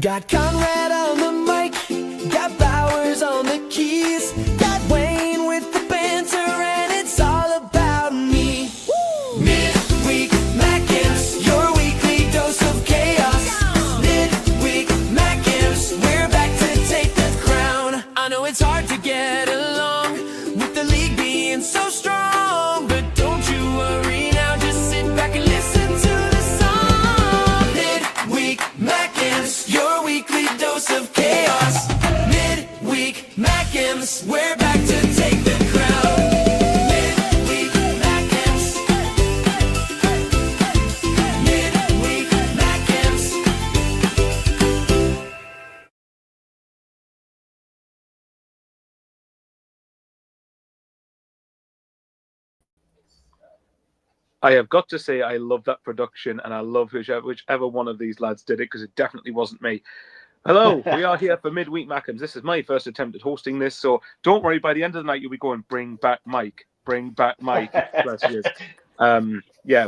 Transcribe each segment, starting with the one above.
Got Conrad on the mic, got Bowers on the keys, got Wayne with the banter, and it's all about me. Midweek Mackems, your weekly dose of chaos. Midweek Mackems, we're back to take the crown. I know it's hard to get along with the league being so strong, but don't you worry now, just sit back and listen to the song. Midweek Mackems, your weekly dose of chaos. Midweek Mackems, we're back to take the crown. Midweek Mackems. Midweek Mackems. I have got to say I love that production, and I love whichever one of these lads did it, because it definitely wasn't me. Hello, we are here for Midweek Mackems. This is my first attempt at hosting this, so don't worry, by the end of the night you'll be going, bring back Mike, bring back Mike. Bless you. Yeah,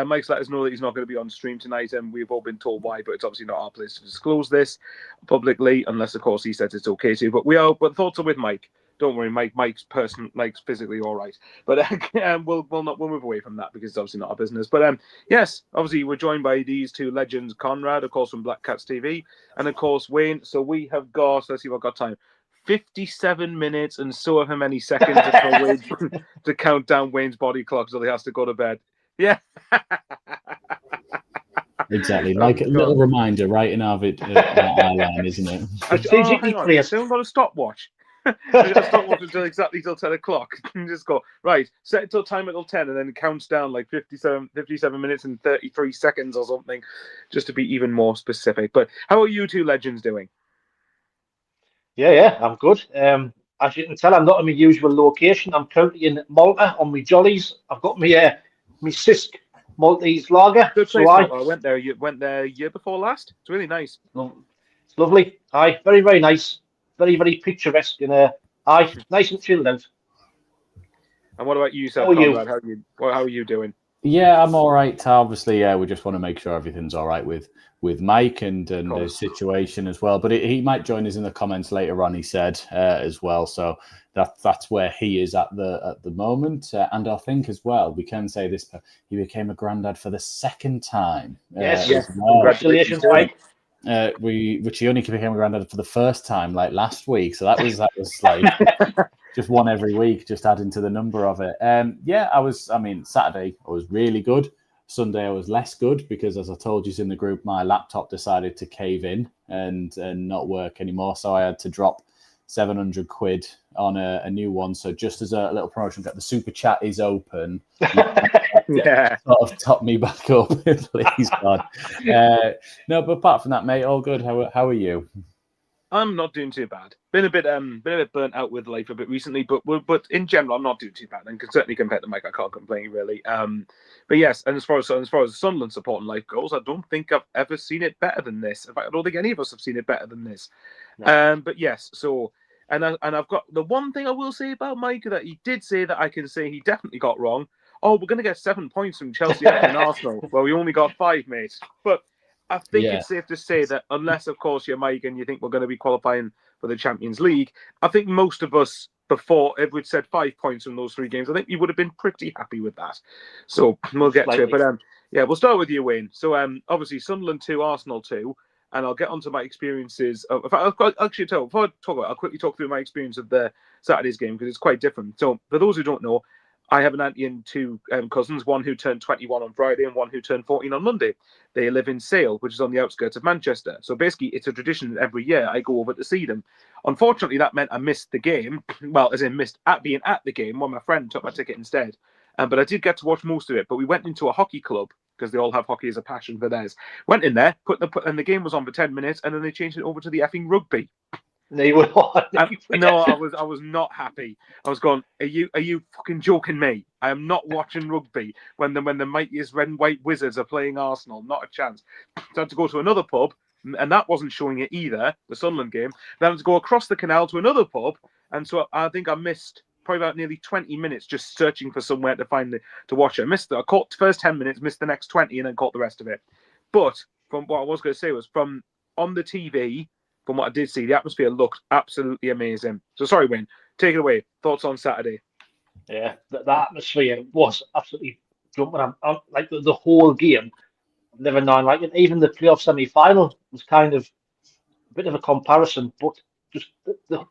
Mike's let us know that he's not going to be on stream tonight, and we've all been told why, but it's obviously not our place to disclose this publicly, unless of course he says it's okay to. But thoughts are with Mike. Don't worry, Mike's physically all right. But we'll move away from that, because it's obviously not our business. But yes, obviously we're joined by these two legends, Conrad, of course, from Black Cats TV, and of course Wayne. So we have got, let's see if I've got time, 57 minutes and so how many seconds to count down Wayne's body clock so he has to go to bed. Yeah. Exactly, like a little reminder right in our line, isn't it? Hang on, I still got a stopwatch. I got a stopwatch till 10 o'clock. And just go, right, set it till time until 10, and then it counts down like 57 minutes and 33 seconds or something, just to be even more specific. But how are you two legends doing? Yeah, I'm good. As you can tell, I'm not in my usual location. I'm currently in Malta on my jollies. I've got my Sisk Maltese lager. Good place, Malta. I went there. You went there year before last. It's really nice. It's lovely. Aye, very, very nice. Very, very picturesque, and nice and chilled out. And what about you, Conrad? How are you doing? Yeah, I'm all right. Obviously, we just want to make sure everything's all right with Mike and his situation as well. But he might join us in the comments later on, he said, as well. So that's where he is at the moment. And I think as well, we can say this, he became a granddad for the second time. Yes. Well. Congratulations, Mike. Which he only became a granddad for the first time, like last week. So that was like just one every week, just adding to the number of it. Saturday I was really good. Sunday I was less good because, as I told you in the group, my laptop decided to cave in and not work anymore. So I had to drop 700 quid on a new one. So just as a little promotion, the super chat is open. Yeah, sort of top me back up, please, God. No, but apart from that, mate, all good. How are you? I'm not doing too bad. Been a bit burnt out with life a bit recently, but in general, I'm not doing too bad. And certainly compared to Mike, I can't complain really. But yes, and as far as Sunderland support and life goes, I don't think I've ever seen it better than this. In fact, I don't think any of us have seen it better than this. No. But yes, so and I've got the one thing I will say about Mike that he did say that I can say he definitely got wrong. Oh, we're going to get 7 points from Chelsea and Arsenal. Well, we only got 5, mate. But I think it's safe to say that unless, of course, you're Mike and you think we're going to be qualifying for the Champions League, I think most of us before, if we'd said 5 points from those 3 games, I think you would have been pretty happy with that. So we'll get to it. But we'll start with you, Wayne. So obviously Sunderland 2, Arsenal 2. And I'll get onto my experiences. In fact, before I talk about it, I'll quickly talk through my experience of the Saturday's game because it's quite different. So for those who don't know, I have an auntie and 2 cousins, one who turned 21 on Friday and one who turned 14 on Monday. They live in Sale, which is on the outskirts of Manchester. So basically, it's a tradition that every year I go over to see them. Unfortunately, that meant I missed the game. Well, as in missed being at the game when my friend took my ticket instead. But I did get to watch most of it. But we went into a hockey club because they all have hockey as a passion for theirs. Went in there, and the game was on for 10 minutes, and then they changed it over to the effing rugby. No, I was not happy. I was going, are you fucking joking me? I am not watching rugby when the mightiest red and white Wizards are playing Arsenal. Not a chance. So I had to go to another pub, and that wasn't showing it either, the Sunderland game. Then I had to go across the canal to another pub, and so I think I missed probably about nearly 20 minutes just searching for somewhere to watch it. I caught the first 10 minutes, missed the next 20, and then caught the rest of it. But from what I was going to say was from on the TV, from what I did see, the atmosphere looked absolutely amazing. So sorry, Wayne, take it away. Thoughts on Saturday? Yeah, the atmosphere was absolutely jumping. I'm like the whole game. I've never known like it. Even the playoff semi-final was kind of a bit of a comparison, but just it was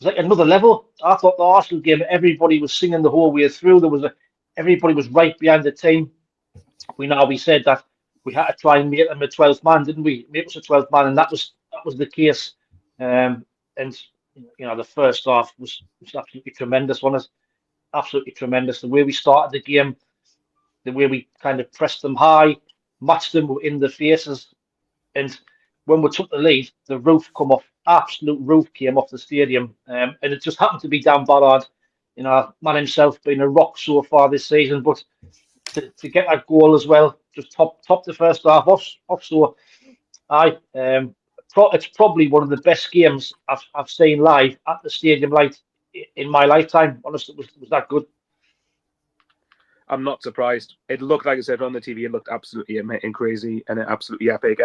like another level. I thought the Arsenal game, everybody was singing the whole way through. Everybody was right behind the team. We said that we had to try and make them a 12th man, didn't we? Make us a 12th man, and that was the case. And the first half was absolutely tremendous, wasn't it? Absolutely tremendous. The way we started the game, the way we kind of pressed them high, matched them in the faces, and when we took the lead, the roof come off. Absolute roof came off the stadium, and it just happened to be Dan Ballard, man himself, being a rock so far this season, but to get that goal as well, just top the first half off. So, it's probably one of the best games I've seen live at the Stadium Light in my lifetime. Honestly, it was that good. I'm not surprised. It looked, like I said, on the TV, it looked absolutely amazing, crazy, and absolutely epic.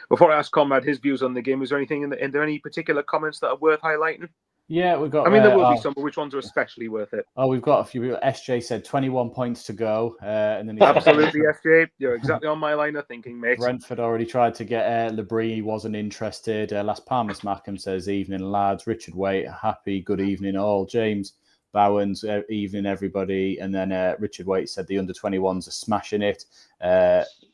Before I ask Conrad his views on the game, is there anything in there any particular comments that are worth highlighting? Yeah, we've got. I mean, there will be some, but which ones are especially worth it? Oh, we've got a few. SJ said 21 points to go, and then absolutely, SJ, you're exactly on my line of thinking, mate. Brentford already tried to get Labrie, he wasn't interested. Las Palmas Mackems says, evening lads. Richard Waite, happy good evening all. James Bowens, evening everybody. And then Richard Waite said the under-21s are smashing it.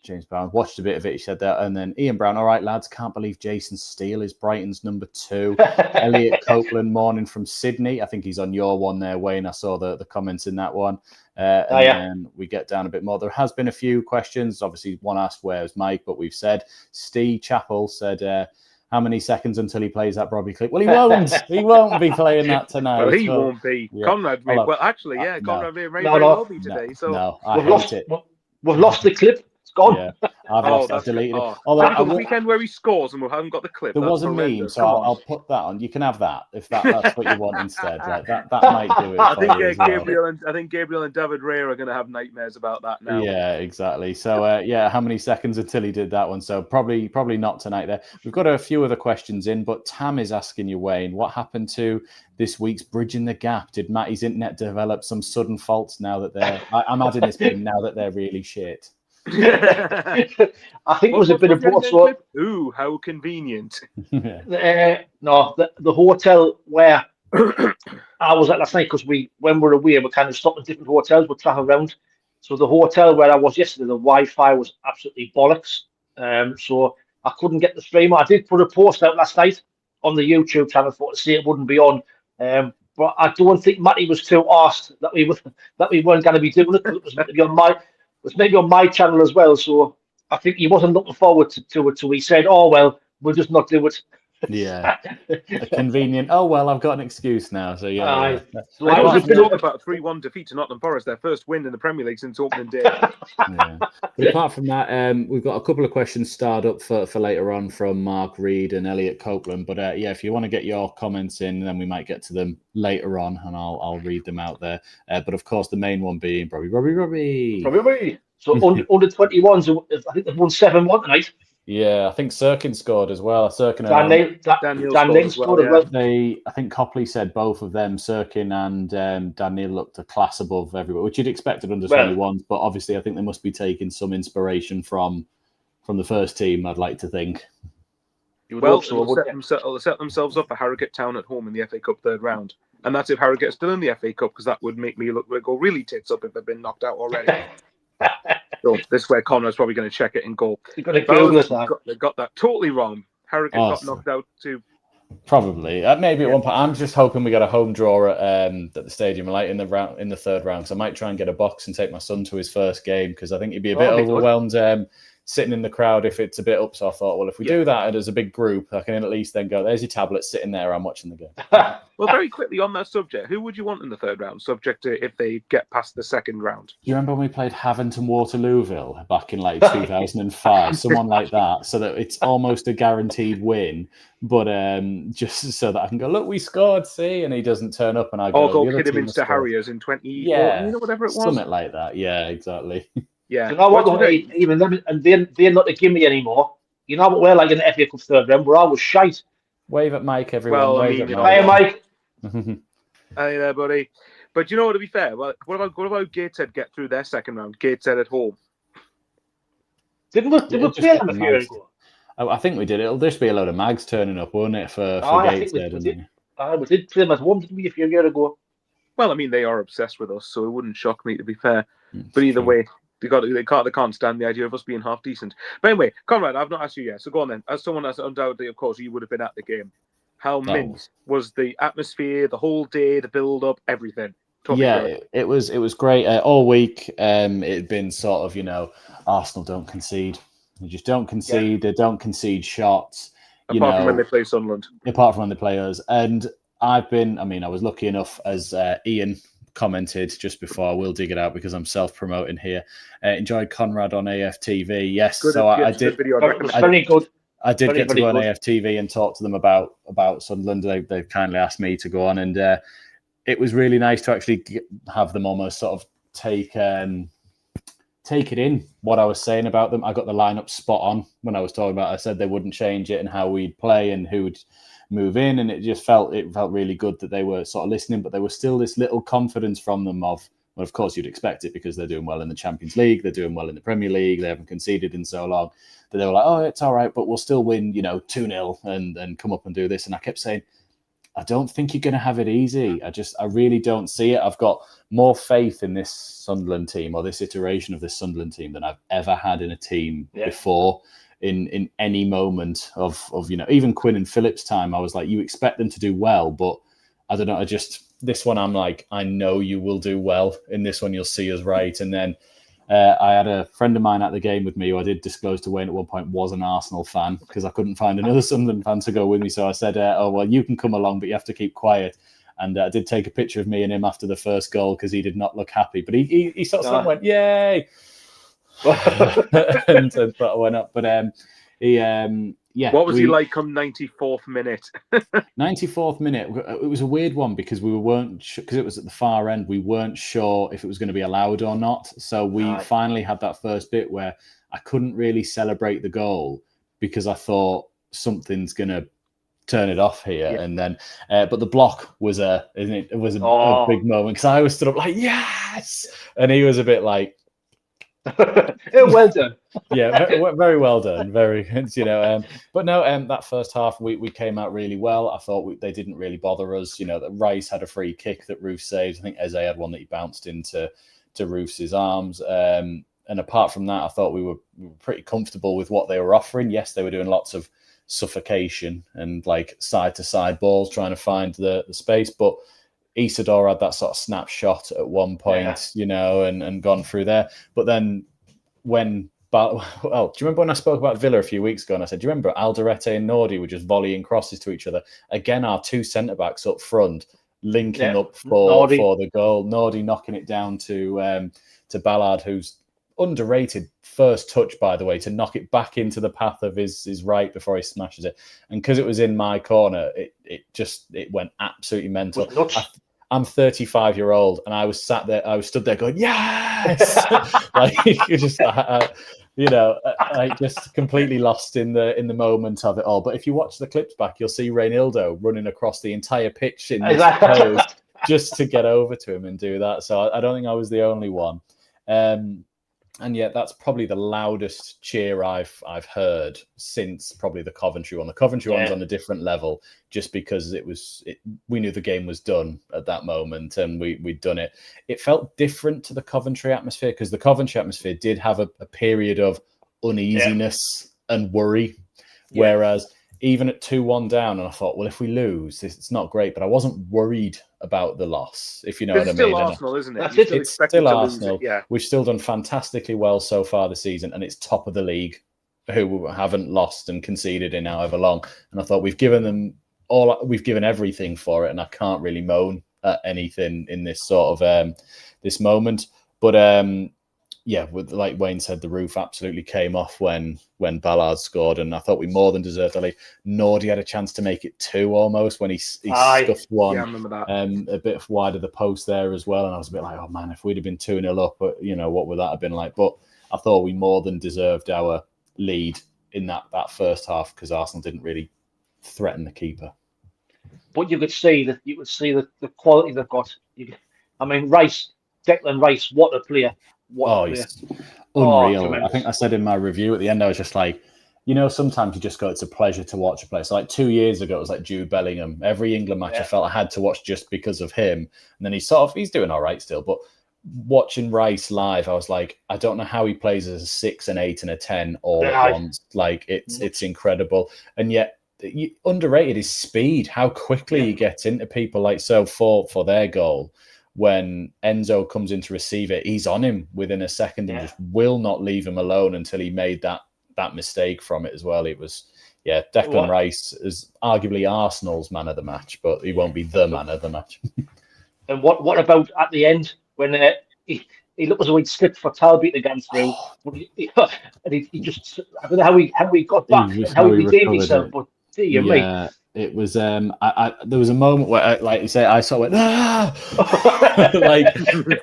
James Bowens watched a bit of it, he said that. And then Ian Brown, all right, lads, can't believe Jason Steele is Brighton's number 2. Elliot Copeland, morning from Sydney. I think he's on your one there, Wayne. I saw the comments in that one. Then we get down a bit more. There has been a few questions. Obviously, one asked, where's Mike? But we've said. Steve Chappell said, how many seconds until he plays that Brobbey clip? Well, he won't. He won't be playing that tonight. Well, he won't be. Yeah. Conrad may. Well, actually, yeah, Conrad may very well be today. So I hate it. We've lost the clip. It's gone. Yeah, I've deleted it. Although the weekend where he scores and we haven't got the clip. There was a meme, so I'll put that on. You can have that if that's what you want instead. Like, that might do it. I think Gabriel and David Ray are going to have nightmares about that now. Yeah, exactly. So how many seconds until he did that one? So probably not tonight. There, we've got a few other questions in, but Tam is asking you, Wayne, what happened to this week's Bridging the Gap? Did Matty's internet develop some sudden faults now that they're? I'm adding this in now that they're really shit. I think it was a bit of both. So, ooh, how convenient. The hotel where I was at last night, because when we're away, we kind of stop at different hotels, we travel around. So the hotel where I was yesterday, the Wi-Fi was absolutely bollocks. So I couldn't get the stream. I did put a post out last night on the YouTube channel to say it wouldn't be on. But I don't think Matty was too arsed that we weren't going to be doing it, because it was maybe on my channel as well. So I think he wasn't looking forward to it. So he said, "Oh well, we'll just not do it." Yeah, a convenient. Oh well, I've got an excuse now. So yeah. So I was talking about a 3-1 defeat to Nottingham Forest, their first win in the Premier League since opening day. Yeah. But apart from that, we've got a couple of questions starred up for later on from Mark Reed and Elliot Copeland. But if you want to get your comments in, then we might get to them later on, and I'll read them out there. But of course, the main one being Brobbey. So under 21s, I think they've won 7-1 tonight. Yeah, I think Sirkin scored as well. Sirkin Daniel scored as well. I think Copley said both of them, Sirkin and Daniel, looked a class above everywhere, which you'd expected under 21s. But obviously, I think they must be taking some inspiration from the first team, I'd like to think. Well, they'll set themselves up for Harrogate Town at home in the FA Cup third round. And that's if Harrogate are still in the FA Cup, because that would make me go really tits up if they've been knocked out already. So this is where Conrad's probably going to check it and go, they got that totally wrong. Harrogate got knocked out too. Probably. Maybe at one point. I'm just hoping we got a home draw at the Stadium Light in the third round. So I might try and get a box and take my son to his first game, because I think he'd be a bit overwhelmed sitting in the crowd if it's a bit up. So I thought, well, if we do that as a big group, I can at least then go, there's your tablet sitting there, I'm watching the game. Well, very quickly on that subject, who would you want in the third round, subject to if they get past the second round? Do you remember when we played Havant Waterlooville back in like 2005? Someone like that, so that it's almost a guaranteed win, but just so that I can go, look, we scored, see, and he doesn't turn up, and I go, go kid him into Harriers in 20, whatever it was. Something like that, yeah, exactly. Yeah. You know what? Even them, and they're not a gimme anymore. You know what we're like in the FA Cup third round? We're always shite. Wave at Mike, everyone. Well, I Wave mean, Hey, Mike. Hey there, buddy. But you know what? To be fair, well, what about Gateshead get through their second round? Gateshead at home. Did we just play get them a the few years Mags. ago? I think we did. It'll just be a load of mags turning up, won't it, for I think Gateshead? we did. We did play them at home, didn't we, a few years ago? Well, I mean, they are obsessed with us, so it wouldn't shock me, to be fair. But either True. way, they can't stand the idea of us being half decent. But anyway, Conrad, I've not asked you yet, so go on then. As someone that's undoubtedly, of course, you would have been at the game. How mint was the atmosphere, the whole day, the build-up, everything? It was great all week. It had been sort of, Arsenal don't concede. They just don't concede. They don't concede shots. Apart from when they play Sunderland. Apart from when they play us. And I was lucky enough, as Ian commented just before, we'll dig it out because I'm self-promoting here. Enjoyed Conrad on AFTV. Yes, good, so I did. Very good. I did get to go on good. AFTV and talk to them about Sunderland. They've kindly asked me to go on, and it was really nice to actually have them almost sort of take it in what I was saying about them. I got the lineup spot on when I was talking about. I said they wouldn't change it and how we'd play and who would move in, and it felt really good that they were sort of listening, but there was still this little confidence from them of, well, of course you'd expect it because they're doing well in the Champions League, they're doing well in the Premier League, they haven't conceded in so long, that they were like, oh, it's all right, but we'll still win, 2-0 and come up and do this. And I kept saying, I don't think you're going to have it easy. I really don't see it. I've got more faith in this Sunderland team, or this iteration of this Sunderland team, than I've ever had in a team before. In any moment of even Quinn and Phillips' time, I was like, you expect them to do well, but I don't know. This one, I'm like, I know you will do well. In this one, you'll see us right. And then I had a friend of mine at the game with me who I did disclose to Wayne at one point was an Arsenal fan, because I couldn't find another Sunderland fan to go with me. So I said, oh, well, you can come along, but you have to keep quiet. And I did take a picture of me and him after the first goal because he did not look happy. But he sort of went, yay! and sort of went up. But what was he like come 94th minute? 94th minute. It was a weird one because we weren't because it was at the far end. We weren't sure if it was going to be allowed or not. So we finally had that first bit where I couldn't really celebrate the goal because I thought something's going to turn it off here. And then but the block was a big moment because I was stood up like, yes, and he was a bit like, well done. very well done. Very, but no, that first half we came out really well. I thought they didn't really bother us. That Rice had a free kick that Roos saved. I think Eze had one that he bounced into Roos's arms. And apart from that, I thought we were pretty comfortable with what they were offering. Yes, they were doing lots of suffocation and like side to side balls, trying to find the space, but Isidore had that sort of snapshot at one point, and gone through there. But then do you remember when I spoke about Villa a few weeks ago and I said, do you remember Alderete and Nordi were just volleying crosses to each other? Again, our two centre-backs up front linking up for the goal. Nordi knocking it down to Ballard, who's underrated first touch, by the way, to knock it back into the path of his right before he smashes it. And because it was in my corner, it went absolutely mental. I'm 35-year-old, and I was stood there going, yes, like just just completely lost in the moment of it all. But if you watch the clips back, you'll see Reynildo running across the entire pitch in this pose just to get over to him and do that. So I don't think I was the only one. And yet that's probably the loudest cheer I've heard since probably the Coventry one. The Coventry one's on a different level just because we knew the game was done at that moment and we'd done it. It felt different to the Coventry atmosphere because the Coventry atmosphere did have a period of uneasiness and worry, whereas even at 2-1 down, and I thought, well, if we lose, it's not great, but I wasn't worried about the loss, if you know what I mean. It's still Arsenal, isn't it? It's still Arsenal. We've still done fantastically well so far this season, and it's top of the league, who haven't lost and conceded in however long. And I thought we've given everything for it, and I can't really moan at anything in this sort of this moment. But like Wayne said, the roof absolutely came off when Ballard scored, and I thought we more than deserved the lead. Nordi had a chance to make it 2 almost when he scuffed one, I remember that. A bit wide of the post there as well, and I was a bit like, oh man, if we'd have been 2-0 up, what would that have been like? But I thought we more than deserved our lead in that first half because Arsenal didn't really threaten the keeper. But you could see the quality they've got. Declan Rice, what a player! He's unreal. Tremendous. I think I said in my review at the end, I was just like, sometimes you just go, it's a pleasure to watch a player. So like 2 years ago, it was like Jude Bellingham. Every England match I felt I had to watch just because of him. And then he's doing all right still. But watching Rice live, I was like, I don't know how he plays as a 6, an 8, and a 10 all at once. Like it's incredible. And yet underrated his speed, how quickly he gets into people. Like so for their goal, when Enzo comes in to receive it, he's on him within a second and just will not leave him alone until he made that mistake from it as well. It was, Declan Rice is arguably Arsenal's man of the match, but he won't be the man of the match. And what about at the end when he looked as though he'd slipped for Talby to get through, and he just, I don't know how he got back, how he redeemed himself, but dear me. It was there was a moment where, like you say, I sort of went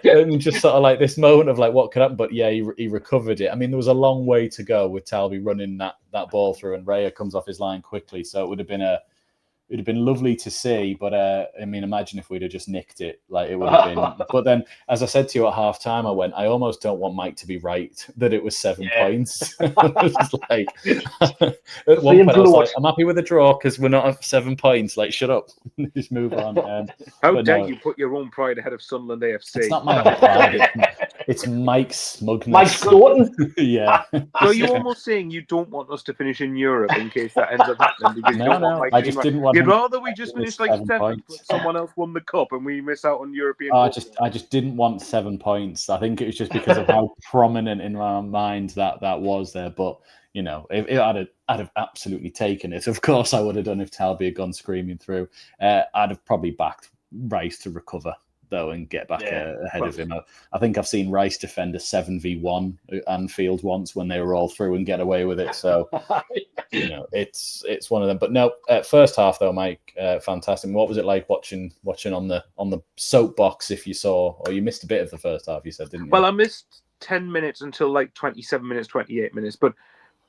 and just sort of like this moment of like what could happen, but he recovered it. I mean, there was a long way to go with Talby running that ball through, and Raya comes off his line quickly, so it would have been lovely to see. But I mean, imagine if we'd have just nicked it, like it would have been. But then, as I said to you at half time, I almost don't want Mike to be right that it was 7 points. I was just like, at one point I was like, I'm happy with a draw because we're not at 7 points. Like, shut up, just move on. How dare you put your own pride ahead of Sunderland AFC? It's not my own pride. It's Mike's smugness. Mike's gloating. Yeah. So you're almost saying you don't want us to finish in Europe in case that ends up happening? Because No, I just didn't want. You'd rather we just finish like 7 points. but someone else won the cup and we miss out on European. I just didn't want 7 points. I think it was just because of how prominent in my mind that was there. But if I'd have absolutely taken it. Of course, I would have done if Talby had gone screaming through. I'd have probably backed Rice to recover though and get back ahead of him. I think I've seen Rice defend a 7v1 Anfield once when they were all through and get away with it. So it's one of them. But no, first half though, Mike, fantastic. What was it like watching on the soapbox? If you saw, or you missed a bit of the first half, you said, didn't you? Well, I missed 10 minutes until like 27 minutes, 28 minutes. But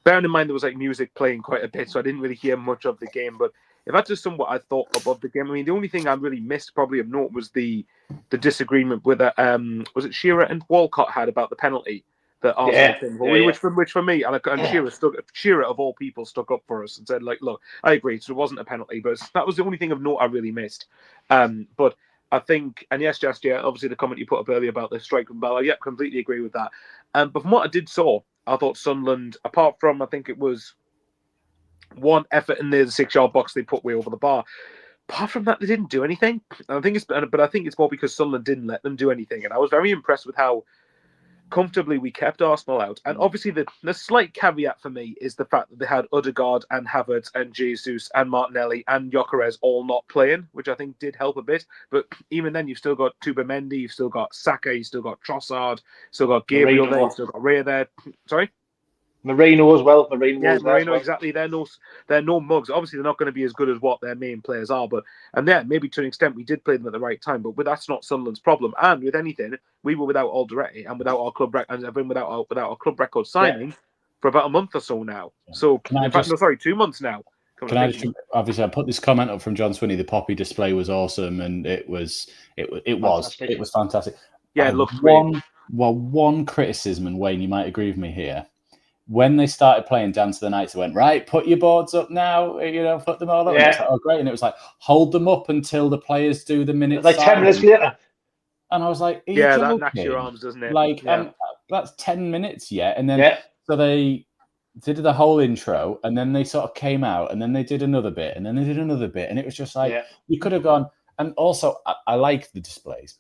bearing in mind there was like music playing quite a bit, so I didn't really hear much of the game. But if that's just what I thought above the game, I mean, the only thing I really missed probably of note was the disagreement with was it Shearer and Walcott had about the penalty that Arsenal which for me and Shearer of all people stuck up for us and said, like, look, I agree, so it wasn't a penalty, but that was the only thing of note I really missed. But I think, and yes, Jess, obviously the comment you put up earlier about the strike from Bala, completely agree with that. But from what I saw, I thought Sunderland, apart from I think it was one effort in the 6-yard box they put way over the bar. Apart from that, they didn't do anything. And I think it's more because Sunderland didn't let them do anything. And I was very impressed with how comfortably we kept Arsenal out. And obviously, the slight caveat for me is the fact that they had Odegaard and Havertz and Jesus and Martinelli and Gyökeres all not playing, which I think did help a bit. But even then, you've still got Tubamendi, you've still got Saka, you've still got Trossard, still got Gabriel there, you've still got Raya there. Sorry? Marino as well. Marino, exactly. They're no mugs. Obviously, they're not going to be as good as what their main players are, maybe to an extent we did play them at the right time. But that's not Sunderland's problem. And with anything, we were without Alderete and without our club without our club record signing for about a month or so now. So, 2 months now. Obviously, I put this comment up from John Swinney. The poppy display was awesome, and it was fantastic. Yeah, it looked great. One criticism, and Wayne, you might agree with me here. When they started playing Dance of the Night, they went, right, put your boards up now, put them all up. Yeah. And like, oh, great. And it was like, hold them up until the players do the minutes. Like 10 minutes later. And I was like, that knacks your arms, doesn't it? Like, that's 10 minutes yet. And then, so they did the whole intro, and then they sort of came out, and then they did another bit, and then they did another bit. And it was just like, you could have gone, and also, I like the displays.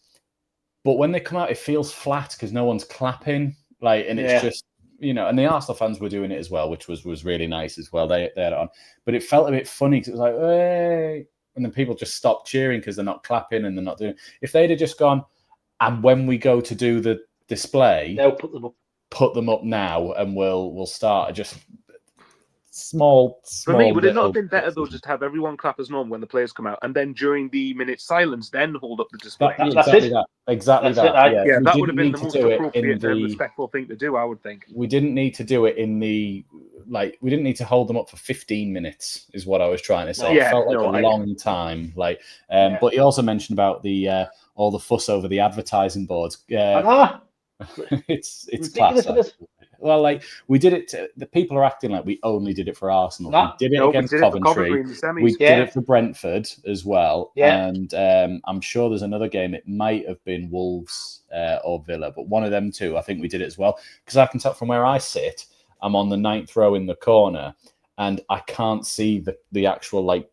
But when they come out, it feels flat because no one's clapping. Like, and it's just, and the Arsenal fans were doing it as well, which was really nice as well. They had it on, but it felt a bit funny because it was like, hey, and then people just stopped cheering because they're not clapping and they're not doing. If they'd have just gone, and when we go to do the display, they'll put them up now, and we'll start just small. For me, would it not have been better though, just have everyone clap as normal when the players come out, and then during the minute silence, then hold up the display? Exactly that. That would have been the most appropriate and respectful thing to do, I would think. We didn't need to do it in the like we didn't need to hold them up for 15 minutes is what I was trying to say. Yeah, it felt like no, a long time. Like, but he also mentioned about the all the fuss over the advertising boards. It's ridiculous, class. isn't it? Well, like we did it. The people are acting like we only did it for Arsenal. No. We did it No, against we did it for Coventry. in the semis. We did it for Brentford as well. Yeah. And I'm sure there's another game. It might have been Wolves or Villa, but one of them two, I think we did it as well. Because I can tell from where I sit, I'm on the 9th row in the corner, and I can't see the actual like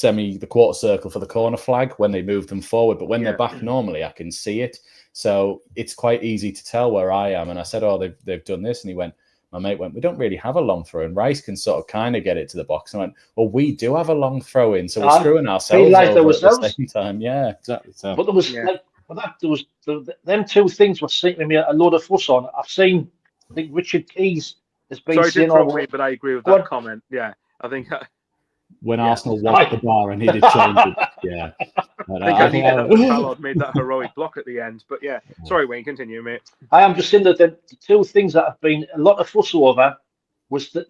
the quarter circle for the corner flag when they move them forward. But when they're back normally, I can see it. So it's quite easy to tell where I am. And I said, oh, they've done this. And my mate went, we don't really have a long throw in. Rice can sort of kind of get it to the box. And I went, well, we do have a long throw in. So we're screwing ourselves over at the same time. Yeah, exactly. So. But there was them two things were seeming me a load of fuss on. I think Richard Keys has been saying, but I agree with that comment. Yeah, I think when Arsenal walked the bar and he did change it. Yeah. I think Ballard made that heroic block at the end. But yeah, sorry, Wayne, continue, mate. I am just saying that the two things that have been a lot of fuss over was the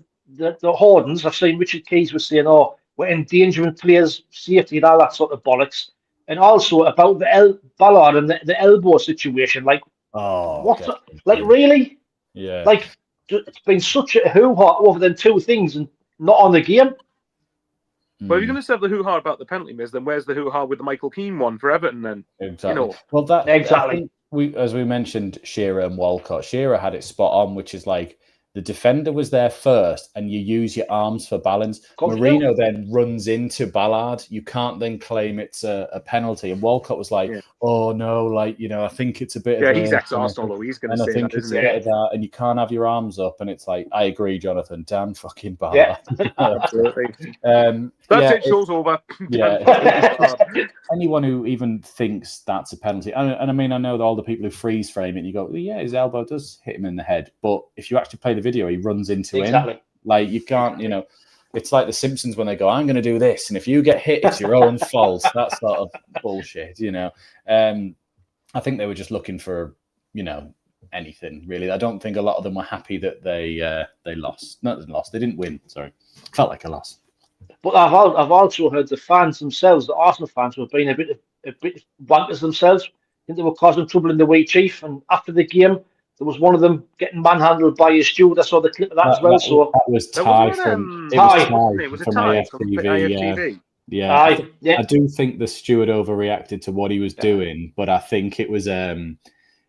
Hordens. I've seen Richard Keys was saying, oh, we're endangering players' safety and all that sort of bollocks. And also about the Ballard and the elbow situation. Like, really? Yeah. Like, it's been such a hoo-ha over them two things and not on the game. Well, if you're going to say the hoo-ha about the penalty miss, then where's the hoo-ha with the Michael Keane one for Everton then? Exactly. Well, exactly. As we mentioned, Shearer and Walcott. Shearer had it spot on, which is like the defender was there first and you use your arms for balance. Marino then runs into Ballard. You can't then claim it's a penalty. And Walcott was like, oh, no, like, I think it's a bit of he's ex-Arsenal, though. He's going to say that, isn't it? And you can't have your arms up. And it's like, I agree, Jonathan. Damn fucking Ballard. Yeah, absolutely. That's it. Show's over. Yeah. Anyone who even thinks that's a penalty, and I mean, I know that all the people who freeze frame it, and you go, well, yeah, his elbow does hit him in the head. But if you actually play the video, he runs into him. Like, you can't, it's like the Simpsons when they go, I'm going to do this. And if you get hit, it's your own fault. That sort of bullshit, I think they were just looking for, anything, really. I don't think a lot of them were happy that they lost. Not that they lost. They didn't win. Sorry. Felt like a loss. But I've also heard the fans themselves, the Arsenal fans, were being a bit wankers themselves. I think they were causing trouble in the Wee Chief. And after the game, there was one of them getting manhandled by his steward. I saw the clip of that as well. That was Ty from AFTV. Yeah, I do think the steward overreacted to what he was doing, but I think it was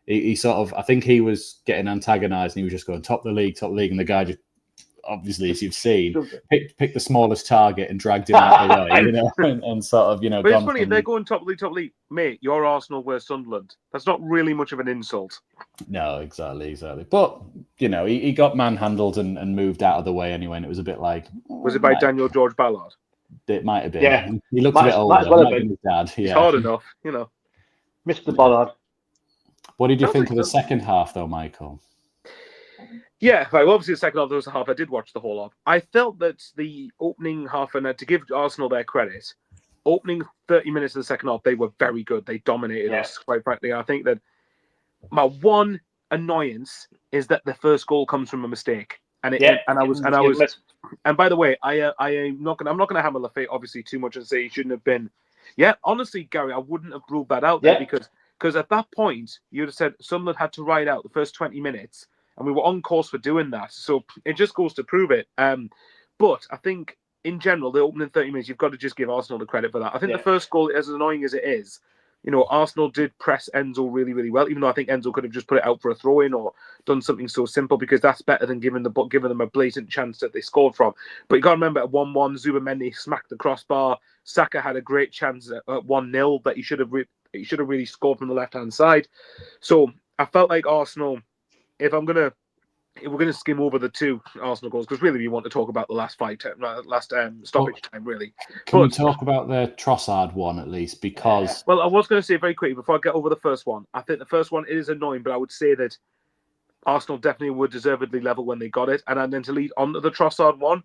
he sort of, I think he was getting antagonised and he was just going top the league, and the guy just, obviously, as you've seen, picked the smallest target and dragged him out of the way, and sort of, But it's funny, if they're going top league, mate, you're Arsenal, we're Sunderland. That's not really much of an insult. No, exactly. But, he got manhandled and moved out of the way anyway, and it was a bit like... Was it by Daniel George Ballard? It might have been. Yeah. He looked a bit older. Might well have been. His dad. It's hard enough, Mr. Ballard. What did you think of the second half, though, Michael? Yeah, right. Well, obviously the second half, there was a half I did watch the whole of. I felt that the opening half, and to give Arsenal their credit, opening 30 minutes of the second half, they were very good. They dominated us, quite frankly. I think that my one annoyance is that the first goal comes from a mistake. And by the way, I'm not gonna hammer Lafayette obviously too much and say he shouldn't have been. Yeah, honestly, Gary, I wouldn't have ruled that out there because at that point you'd have said Sunderland had to ride out the first 20 minutes. And we were on course for doing that. So it just goes to prove it. But I think, in general, the opening 30 minutes, you've got to just give Arsenal the credit for that. I think the first goal, as annoying as it is, Arsenal did press Enzo really, really well, even though I think Enzo could have just put it out for a throw-in or done something so simple, because that's better than giving them a blatant chance that they scored from. But you got to remember, at 1-1, Zubamendi smacked the crossbar. Saka had a great chance at 1-0 that he should have really scored from the left-hand side. So I felt like Arsenal... If we're gonna skim over the two Arsenal goals, because really we want to talk about the last stoppage time, really. Can we talk about the Trossard one at least? Because I was going to say very quickly before I get over the first one. I think the first one is annoying, but I would say that Arsenal definitely were deservedly level when they got it, and then to lead on to the Trossard one,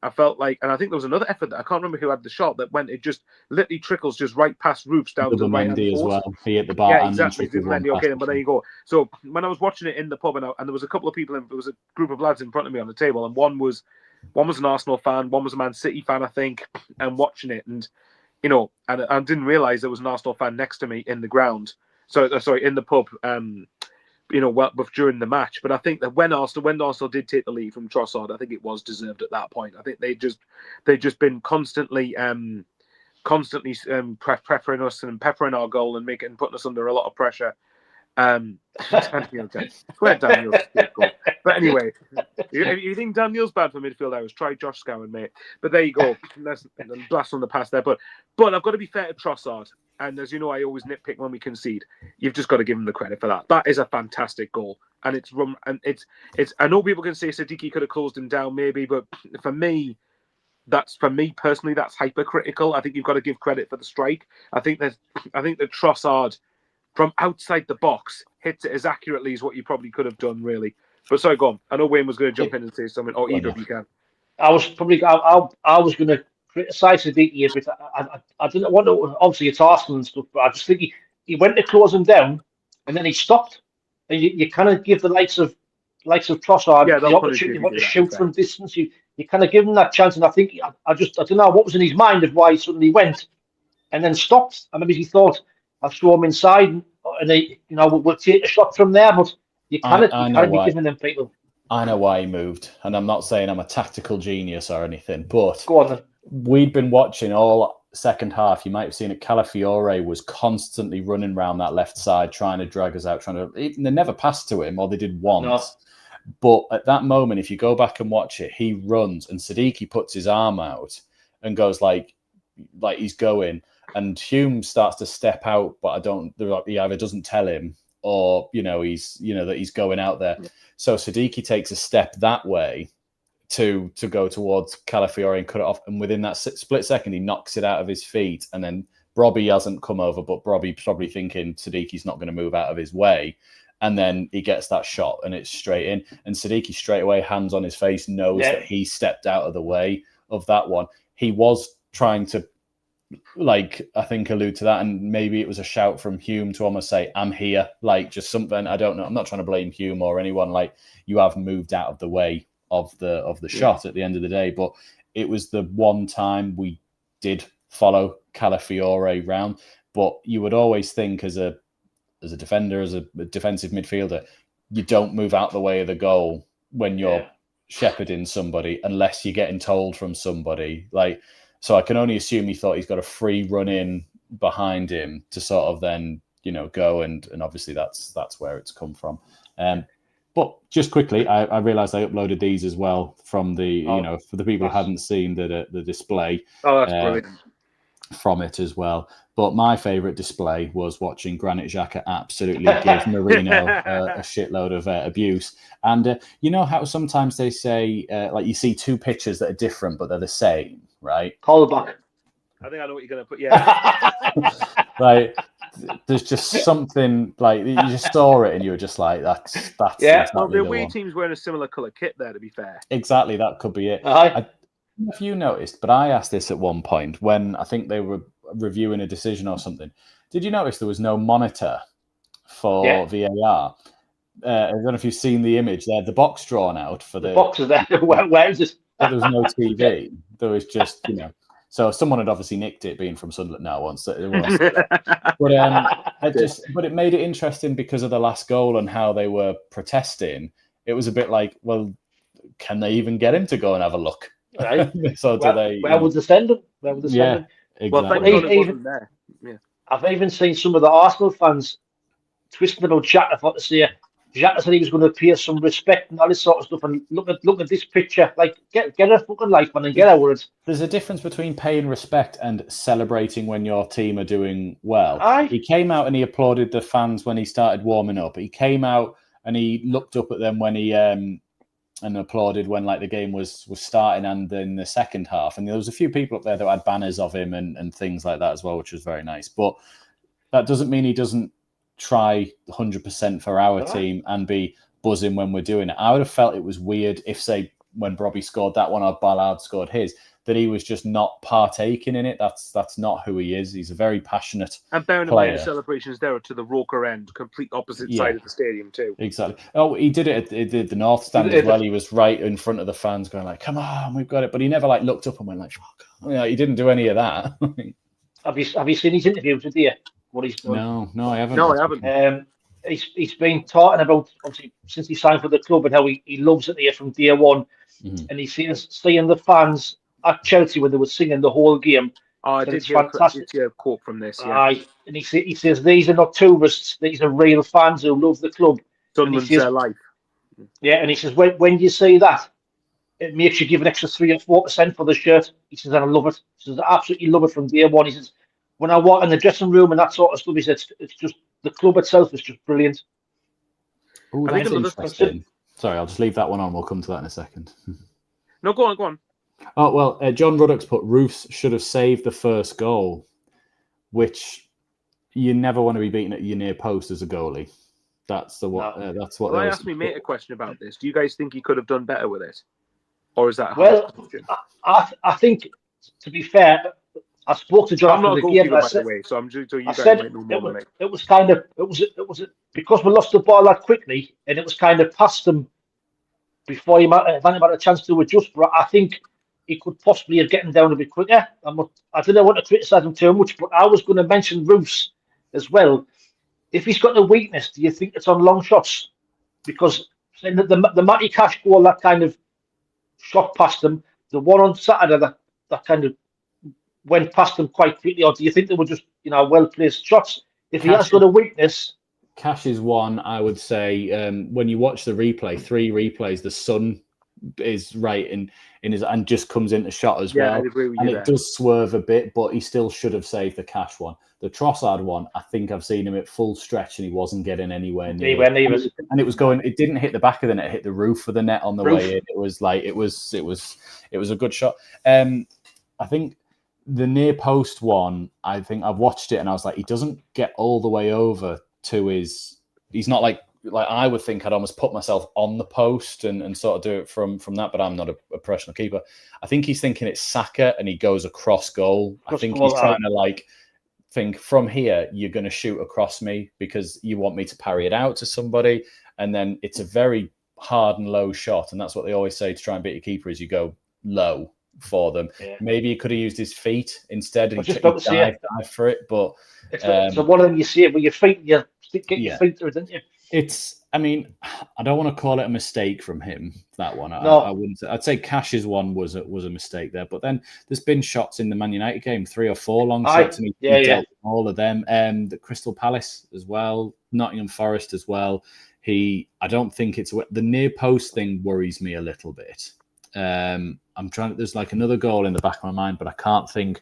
I felt like, and I think there was another effort that I can't remember who had the shot that went, it just literally trickles just right past roofs down to the right hand Mendy as post. well. He hit the bar. Yeah, and then exactly. trickled one Mendy, okay, past but there you go. So when I was watching it in the pub, and there was a couple of people, there was a group of lads in front of me on the table, and one was an Arsenal fan, one was a Man City fan, I think, and watching it, and and I didn't realise there was an Arsenal fan next to me in the ground. So sorry, in the pub. During the match, but I think that when Arsenal did take the lead from Trossard, I think it was deserved at that point. I think they just been constantly peppering us and peppering our goal and putting us under a lot of pressure. Daniel's goal. But anyway, if you think Daniel's bad for midfield hours, try Josh Scowen, mate. But there you go. That's blast on the past there. But I've got to be fair to Trossard. And as you know, I always nitpick when we concede. You've just got to give him the credit for that. That is a fantastic goal, and it's. I know people can say Siddiqui could have closed him down, maybe, but for me personally, that's hypercritical. I think you've got to give credit for the strike. I think that Trossard, from outside the box, hits it as accurately as what you probably could have done, really. But sorry, go on. I know Wayne was going to jump in and say something, or either of you can. I was going to criticise Siddiqui a bit. I didn't want to. Obviously, it's Arsenal and stuff, but I just think he went to close him down, and then he stopped. And you kind of give the likes of Trossard the opportunity to shoot from distance. You kind of give him that chance, and I think I don't know what was in his mind of why he suddenly went and then stopped. I maybe he thought, I'll throw him inside, and we'll take a shot from there. But you can't be giving them people. I know why he moved, and I'm not saying I'm a tactical genius or anything, but go on then. We'd been watching all second half. You might have seen it. Calafiore was constantly running around that left side, trying to drag us out. They never passed to him, or they did once. No. But at that moment, if you go back and watch it, he runs, and Siddiqui puts his arm out and goes like he's going, and Hume starts to step out, but he either doesn't tell him, or that he's going out there. Yeah. So Siddiqui takes a step that way to go towards Calafiore and cut it off, and within that split second, he knocks it out of his feet, and then Brobbey hasn't come over, but Brobbey's probably thinking Siddiqui's not going to move out of his way, and then he gets that shot, and it's straight in, and Siddiqui straight away, hands on his face, knows that he stepped out of the way of that one. He was trying to, I think, allude to that, and maybe it was a shout from Hume to almost say, I'm here, just something, I don't know, I'm not trying to blame Hume or anyone, you have moved out of the way of the shot at the end of the day. But it was the one time we did follow Calafiore round. But you would always think as a defender, as a defensive midfielder, you don't move out the way of the goal when you're shepherding somebody unless you're getting told from somebody. So I can only assume he thought he's got a free run in behind him to sort of then, go, and obviously that's where it's come from. But just quickly, I realised I uploaded these as well from the, for the people who hadn't seen the display. Oh, that's brilliant. From it as well. But my favourite display was watching Granit Xhaka absolutely give Marino a shitload of abuse. And you know how sometimes they say, you see two pictures that are different, but they're the same, right? Call it back. I think I know what you're going to put, yeah. There's just something, you just saw it and you were just like, that's exactly well, the away team's wearing a similar colour kit there, to be fair. Exactly, that could be it. I don't know if you noticed, but I asked this at one point when I think they were reviewing a decision or something. Did you notice there was no monitor for VAR? I don't know if you've seen the image there, the box drawn out for the box is there. Where is this? There was no TV. There was just, So someone had obviously nicked it, being from Sunderland now once. It was. But it made it interesting because of the last goal and how they were protesting. It was a bit like, well, can they even get him to go and have a look? Right. So where would they send him? Where would they send him? Exactly. Well, thank God it wasn't there. Yeah. I've even seen some of the Arsenal fans twisting about Xhaka. I thought to say Xhaka said he was going to appear some respect and all this sort of stuff. And look at this picture. Get a fucking life, man, and get over it. There's a difference between paying respect and celebrating when your team are doing well. Aye. He came out and he applauded the fans when he started warming up. He came out and he looked up at them when he and applauded when the game was starting and in the second half. And there was a few people up there that had banners of him and things like that as well, which was very nice. But that doesn't mean he doesn't try 100% for our team and be buzzing when we're doing it. I would have felt it was weird if, say, when Brobbey scored that one or Ballard scored his, that he was just not partaking in it. That's not who he is. He's a very passionate And bearing in player. mind the celebrations there are to the Roker end, complete opposite Yeah. side of the stadium too. Exactly. Oh, he did it at the North Stand as well. He was right in front of the fans going like, come on, we've got it. But he never like looked up and went like, fuck. He didn't do any of that. Have you seen his interviews with you? What he's done? No, I haven't. No, I haven't. He's been talking about, obviously, since he signed for the club and how he loves it here from day one. Mhm. And he's seeing the fans at Chelsea when they were singing the whole game. Oh, I So did it's hear fantastic. a quote from this. Yeah. Aye. And he says, these are not tourists, these are real fans who love the club. Sunderland's says- their life. Yeah, and he says, when you say that, it makes you give an extra 3 or 4% for the shirt. He says, and I love it. He says, I absolutely love it from day one. He says, when I walk in the dressing room and that sort of stuff, he says, it's just, the club itself is just brilliant. Oh, I think that's another- interesting. Sorry, I'll just leave that one on. We'll come to that in a second. No, go on. Oh, well, John Ruddock's put Roofs should have saved the first goal, which you never want to be beaten at your near post as a goalie. That's what Well, they I always asked me mate a question about this. Do you guys think he could have done better with it? Or is that a Well, hard question? I think, to be fair, I spoke to John I'm not a after the game. goalkeeper, I by said, the way, so I'm just so you I guys said might know more than me. it was kind of because we lost the ball that quickly, and it was kind of past him before he might have had a chance to adjust. But I think he could possibly have gotten down a bit quicker. I didn't want to criticise him too much, but I was going to mention Roofs as well. If he's got a weakness, do you think it's on long shots? Because the Matty Cash goal, that kind of shot past him, the one on Saturday that kind of went past him quite quickly, or do you think they were just well placed shots? If he has got a weakness, Cash is one. I would say when you watch the replay, 3 replays, the sun is right in his and just comes into shot as well. I agree with you and there. it does swerve a bit, but he still should have saved the Cash one. The Trossard one, I think I've seen him at full stretch and he wasn't getting anywhere near. And it was going. It didn't hit the back of the net; it hit the roof of the net on the way in. It was like it was a good shot. I think the near post one. I think I've watched it and I was like, he doesn't get all the way over to his. He's not like I would think I'd almost put myself on the post and sort of do it from that, but I'm not a professional keeper. I think he's thinking it's Saka and he goes across goal. I think he's trying to think from here, you're going to shoot across me because you want me to parry it out to somebody. And then it's a very hard and low shot. And that's what they always say to try and beat your keeper is you go low for them. Yeah. Maybe he could have used his feet instead and dive for it. But so one of them you see it with your feet, you get your feet through it, don't you? I mean, I don't want to call it a mistake from him, that one. No. I wouldn't. I'd say Cash's one was a mistake there. But then there's been shots in the Man United game, 3 or 4 long shots, and he dealt with all of them. The Crystal Palace as well, Nottingham Forest as well. I don't think it's the near post thing worries me a little bit. I'm trying. There's like another goal in the back of my mind, but I can't think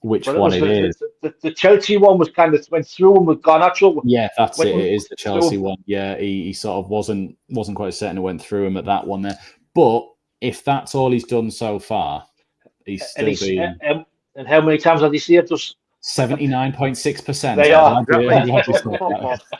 which one it is. The Chelsea one was kind of went through and with Garnacho. Yeah, that's it. It is the Chelsea one. Yeah, he sort of wasn't quite certain it went through him at that one there. But if that's all he's done so far, he's still being. And how many times have he saved us? 79.6%. They are.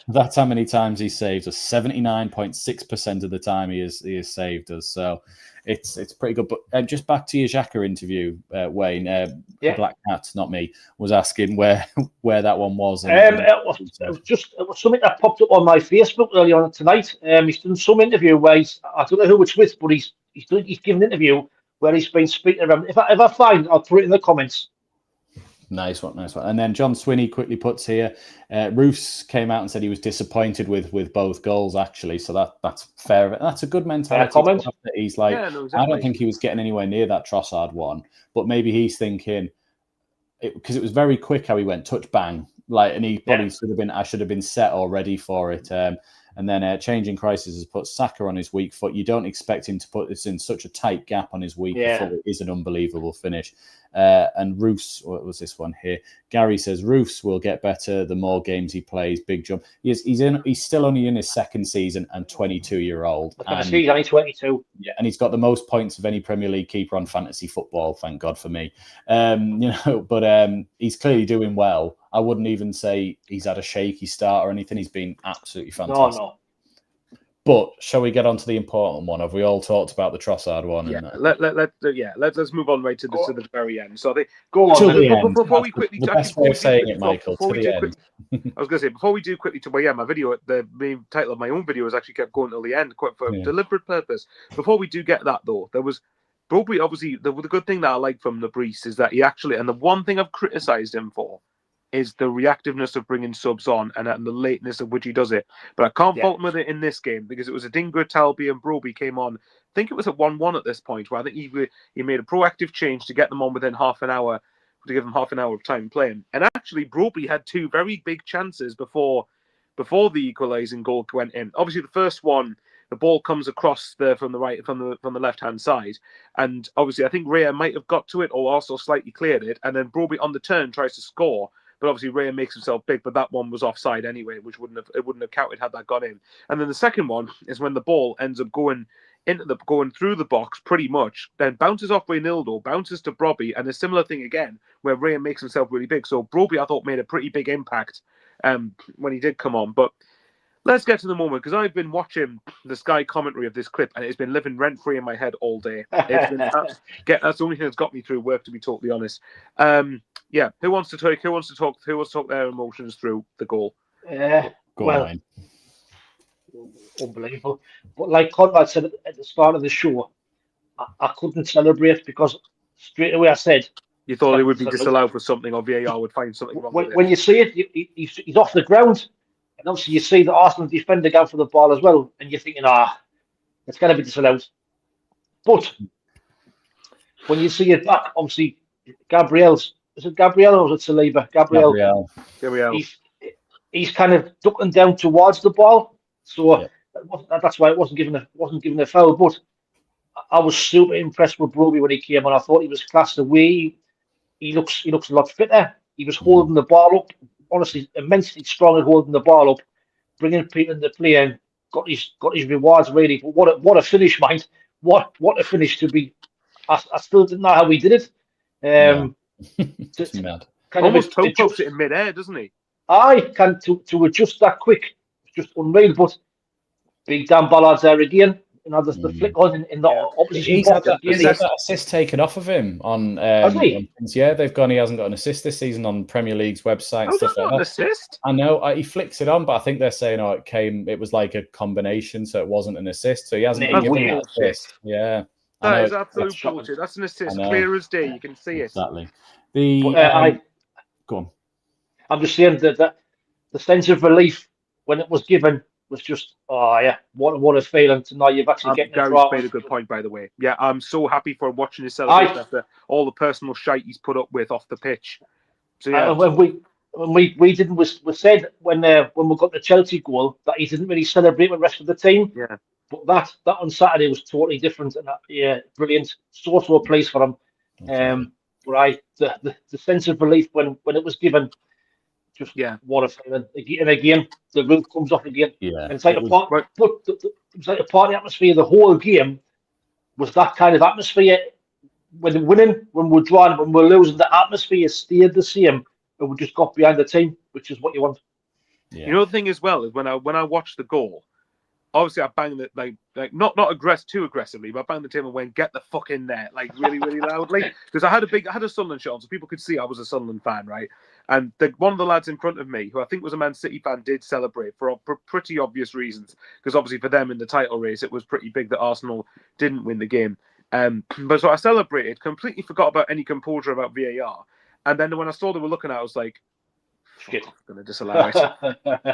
That's how many times he saved us. 79.6% of the time he has saved us. So it's pretty good. But just back to your Xhaka interview, Wayne. Black Cat, not me, was asking where that one was. It was something that popped up on my Facebook earlier on tonight. He's done some interview where I don't know who it's with, but he's given an interview where he's been speaking around. If I find, I'll put it in the comments. Nice one. And then John Swinney quickly puts here, Roofs came out and said he was disappointed with both goals, actually. So that's fair. That's a good mentality. Comment. He's like, exactly. I don't think he was getting anywhere near that Trossard one, but maybe he's thinking, because it was very quick how he went, touch, bang. And he probably I should have been set already for it. And then Changing Crisis has put Saka on his weak foot. You don't expect him to put this in such a tight gap on his weak foot. It is an unbelievable finish. And Roofs, what was this one here? Gary says Roofs will get better the more games he plays. Big jump. He's still only in his second season and 22-year-old. He's only 22. Yeah, and he's got the most points of any Premier League keeper on fantasy football. Thank God for me. But he's clearly doing well. I wouldn't even say he's had a shaky start or anything. He's been absolutely fantastic. No. But shall we get on to the important one? Have we all talked about the Trossard one? Yeah, And, let's move on right to the very end. So Go on. Till the end. Before we quickly, The best way of saying it, Michael. Before To we the do end. I was going to say, before we do quickly to my video, the main title of my own video has actually kept going till the end, quite for a deliberate purpose. Before we do get that though, there was Brobbey, obviously, the good thing that I like from the Brees is that he actually, and the one thing I've criticised him for is the reactiveness of bringing subs on and the lateness of which he does it. But I can't fault him with it in this game because it was a Dingra, Talby and Brobbey came on. I think it was at 1-1 at this point where I think he made a proactive change to get them on within half an hour, to give them half an hour of time playing. And actually, Brobbey had two very big chances before the equalising goal went in. Obviously, the first one, the ball comes across from the left hand side, and obviously I think Raya might have got to it or also slightly cleared it, and then Brobbey on the turn tries to score. But obviously Raya makes himself big, but that one was offside anyway, which wouldn't have counted had that gone in. And then the second one is when the ball ends up going through the box pretty much, then bounces off Reynaldo, bounces to Brobbey, and a similar thing again where Raya makes himself really big. So Brobbey, I thought, made a pretty big impact when he did come on. But let's get to the moment, because I've been watching the Sky commentary of this clip, and it's been living rent-free in my head all day. That's the only thing that's got me through work, to be totally honest. Yeah, who wants to talk their emotions through the goal? Go on. Unbelievable. But like Conrad said at the start of the show, I couldn't celebrate because straight away I said, you thought it would be disallowed for something, or VAR would find something wrong with it. When you see it, he's off the ground. And obviously you see the Arsenal defender go for the ball as well. And you're thinking, it's going to be disallowed. But when you see it back, obviously, is it Gabriel or is it Saliba? Gabriel. He's kind of ducking down towards the ball. So that's why it wasn't given a foul. But I was super impressed with Brobbey when he came on. I thought he was class. The way he looks a lot fitter. He was holding the ball up. Honestly, immensely strong at holding the ball up, bringing people into play, and got his rewards really. But what a finish, mind! What a finish to be! I still didn't know how he did it. It's mad. Almost toe pokes it in mid-air, doesn't he? To adjust that quick, it's just unreal. But big Dan Ballard's there again. There's the flick on in the opposition. He's had that assist taken off of him on. Yeah, they've gone. He hasn't got an assist this season on Premier League's website and stuff like that. An assist? I know he flicks it on, but I think they're saying, it was like a combination, so it wasn't an assist. So he hasn't been given an assist. Yeah, that is absolute bullshit. That's an assist, clear as day. You can see it. Exactly. Go on. I'm just saying that the sense of relief when it was given was just, what a feeling to know you've actually getting a draw. Gary's made a good point, by the way. Yeah, I'm so happy for watching his celebration after all the personal shite he's put up with off the pitch. So yeah, when we said when we got the Chelsea goal that he didn't really celebrate with the rest of the team. Yeah, but that on Saturday was totally different, and brilliant. So pleased for him. The sense of relief when it was given. What a feeling! And again, the roof comes off again. Yeah, and it's like it's like a party atmosphere. The whole game was that kind of atmosphere. When we're winning, when we're drawing, when we're losing, the atmosphere stayed the same, and we just got behind the team, which is what you want. Yeah. You know, the thing as well is when I watched the goal, obviously I banged it like not too aggressively, but I banged the table and went, "Get the fuck in there!" like really really loudly, because I had a Sunderland shirt on, so people could see I was a Sunderland fan, right? And one of the lads in front of me, who I think was a Man City fan, did celebrate for pretty obvious reasons, because obviously for them in the title race it was pretty big that Arsenal didn't win the game. But so I celebrated, completely forgot about any composure about VAR, and then when I saw they were looking at it, I was like, shit, I'm going to disallow it.